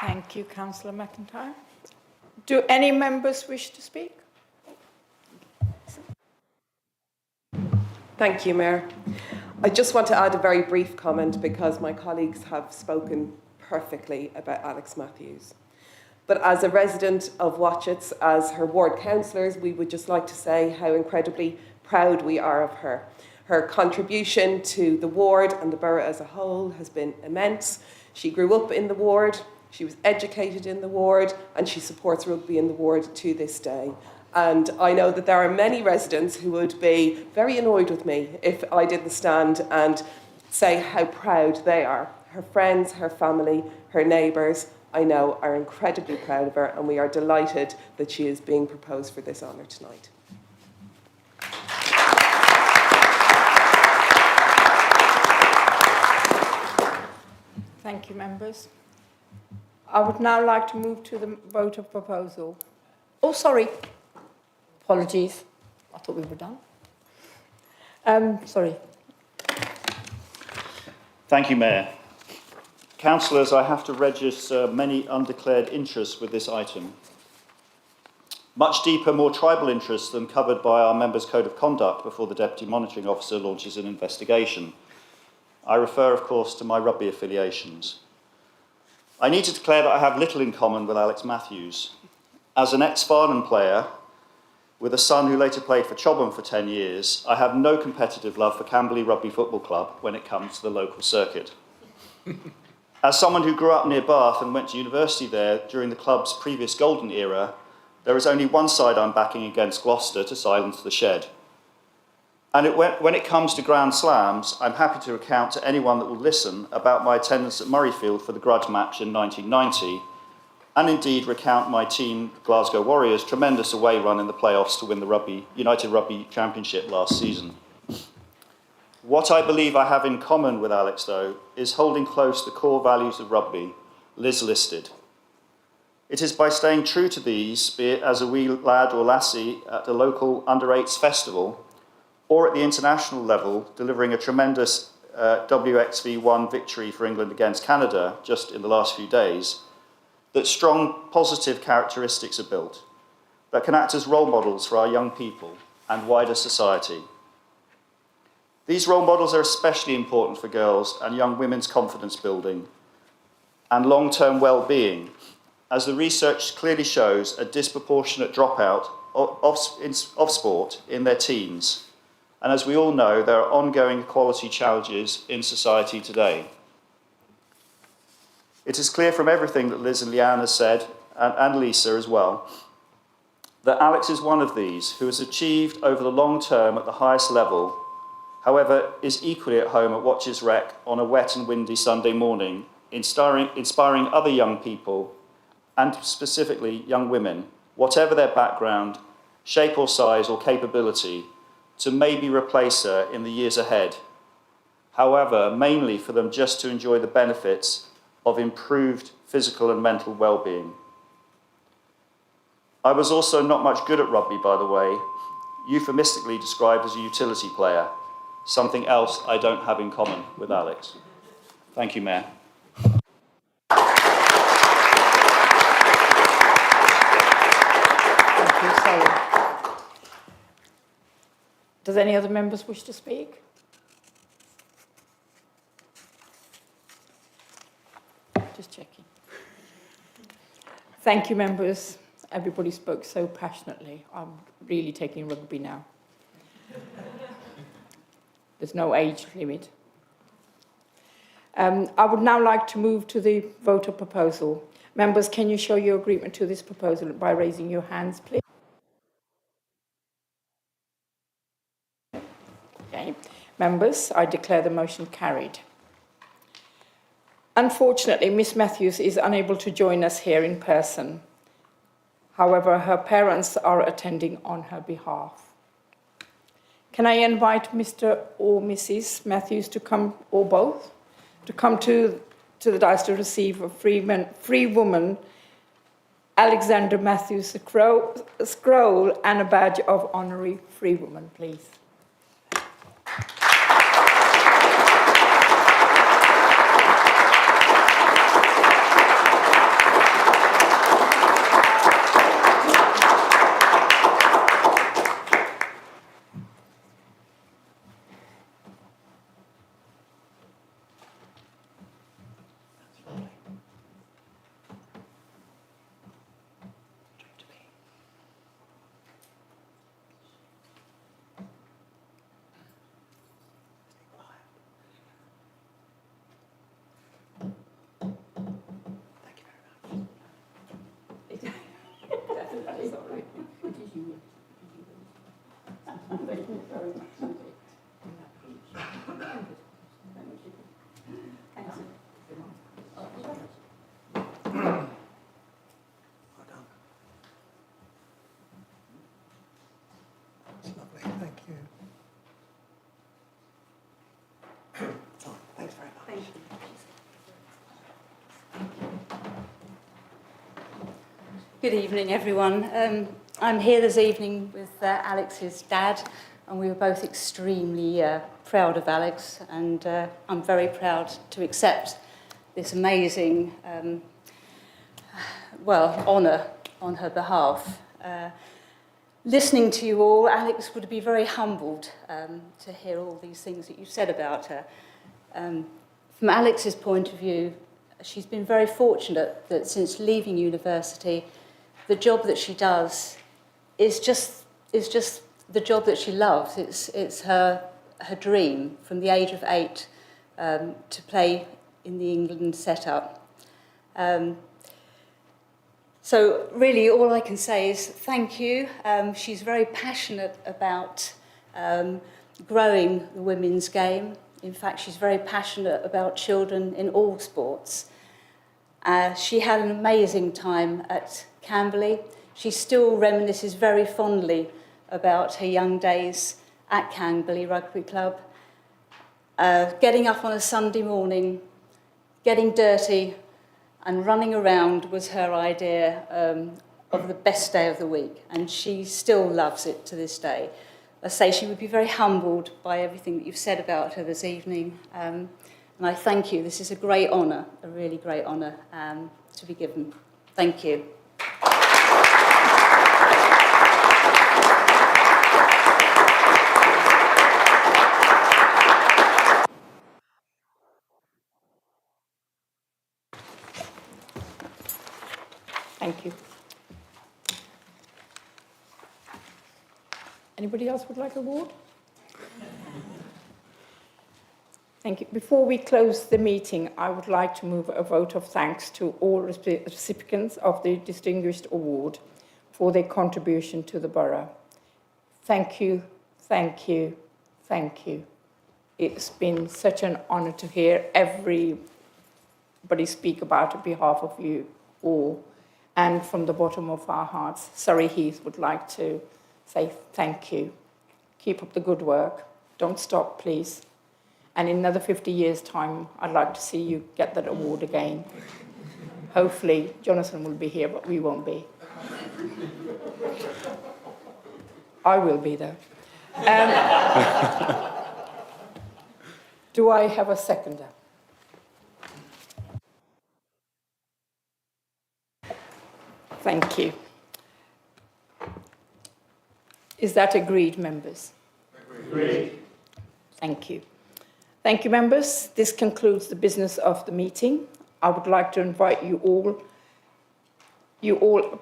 Thank you, Councillor McIntyre. Do any members wish to speak? Thank you, Mayor. I just want to add a very brief comment because my colleagues have spoken perfectly about Alex Matthews. But as a resident of Watchetts, as her ward councillors, we would just like to say how incredibly proud we are of her. Her contribution to the ward and the borough as a whole has been immense. She grew up in the ward, she was educated in the ward, and she supports rugby in the ward to this day. And I know that there are many residents who would be very annoyed with me if I didn't stand and say how proud they are. Her friends, her family, her neighbours, I know, are incredibly proud of her, and we are delighted that she is being proposed for this honour tonight. Thank you, members. I would now like to move to the vote of proposal. Oh, sorry. Apologies. I thought we were done. Sorry. Thank you, Mayor. Councillors, I have to register many undeclared interests with this item. Much deeper, more tribal interests than covered by our members' code of conduct before the Deputy Monitoring Officer launches an investigation. I refer, of course, to my rugby affiliations. I need to declare that I have little in common with Alex Matthews. As an ex-Farnham player, with a son who later played for Chobham for 10 years, I have no competitive love for Camberley Rugby Football Club when it comes to the local circuit. As someone who grew up near Bath and went to university there during the club's previous golden era, there is only one side I'm backing against Gloucester to silence the shed. And when it comes to Grand Slams, I'm happy to recount to anyone that will listen about my attendance at Murrayfield for the grudge match in 1990, and indeed recount my team, Glasgow Warriors' tremendous away run in the playoffs to win the United Rugby Championship last season. What I believe I have in common with Alex, though, is holding close the core values of rugby, Liz listed. It is by staying true to these, be it as a wee lad or lassie at a local under-8s festival, or at the international level, delivering a tremendous WXV1 victory for England against Canada just in the last few days, that strong positive characteristics are built that can act as role models for our young people and wider society. These role models are especially important for girls and young women's confidence building and long-term well-being, as the research clearly shows a disproportionate dropout of sport in their teens, And as we all know, there are ongoing equality challenges in society today. It is clear from everything that Liz and Leanne has said, and Lisa as well, that Alex is one of these who has achieved over the long term at the highest level, however, is equally at home at Watches Rec on a wet and windy Sunday morning, inspiring other young people, and specifically young women, whatever their background, shape or size or capability, to maybe replace her in the years ahead. However, mainly for them just to enjoy the benefits of improved physical and mental well-being. I was also not much good at rugby, by the way, euphemistically described as a utility player, something else I don't have in common with Alex. Thank you, Mayor. Thank you, Sally. Does any other members wish to speak? Just checking. Thank you, members. Everybody spoke so passionately. I'm really taking rugby now. There's no age limit. I would now like to move to the vote of proposal. Members, can you show your agreement to this proposal by raising your hands, please? Okay. Members, I declare the motion carried. Unfortunately, Miss Matthews is unable to join us here in person. However, her parents are attending on her behalf. Can I invite Mr. or Mrs. Matthews to come, or both, to come to the dais to receive a free woman, Alexandra Matthews, a scroll and a badge of honorary free woman, please. Good evening, everyone. I'm here this evening with Alex's dad, and we were both extremely proud of Alex, and I'm very proud to accept this amazing, honour on her behalf. Listening to you all, Alex would be very humbled to hear all these things that you said about her. From Alex's point of view, she's been very fortunate that since leaving university, the job that she does is just the job that she loves. It's her dream from the age of 8 to play in the England setup. So really all I can say is thank you. She's very passionate about growing the women's game. In fact, she's very passionate about children in all sports. She had an amazing time at Camberley. She still reminisces very fondly about her young days at Camberley Rugby Club. Getting up on a Sunday morning, getting dirty and running around was her idea of the best day of the week, and she still loves it to this day. I say she would be very humbled by everything that you've said about her this evening, and I thank you. This is a great honour, a really great honour to be given. Thank you. Thank you. Anybody else would like a award? Thank you. Before we close the meeting, I would like to move a vote of thanks to all recipients of the Distinguished Award for their contribution to the borough. Thank you, thank you, thank you. It's been such an honour to hear everybody speak about on behalf of you all. And from the bottom of our hearts, Surrey Heath would like to say thank you. Keep up the good work. Don't stop, please. And in another 50 years' time, I'd like to see you get that award again. Hopefully, Jonathan will be here, but we won't be. I will be, though. Do I have a seconder? Thank you. Is that agreed, members? Agreed. Thank you. Thank you, members. This concludes the business of the meeting. I would like to invite you all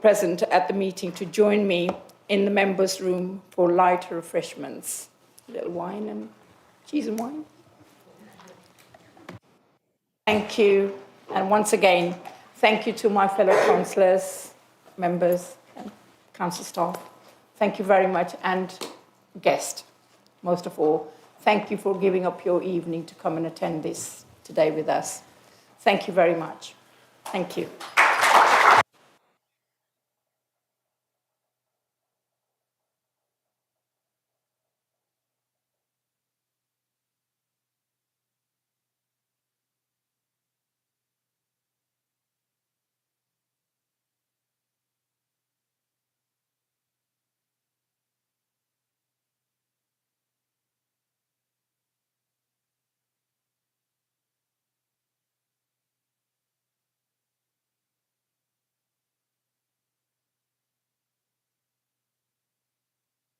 present at the meeting to join me in the members' room for light refreshments. A little wine and cheese and wine. Thank you. And once again, thank you to my fellow councillors, members, and council staff. Thank you very much, and guest, most of all. Thank you for giving up your evening to come and attend this today with us. Thank you very much. Thank you.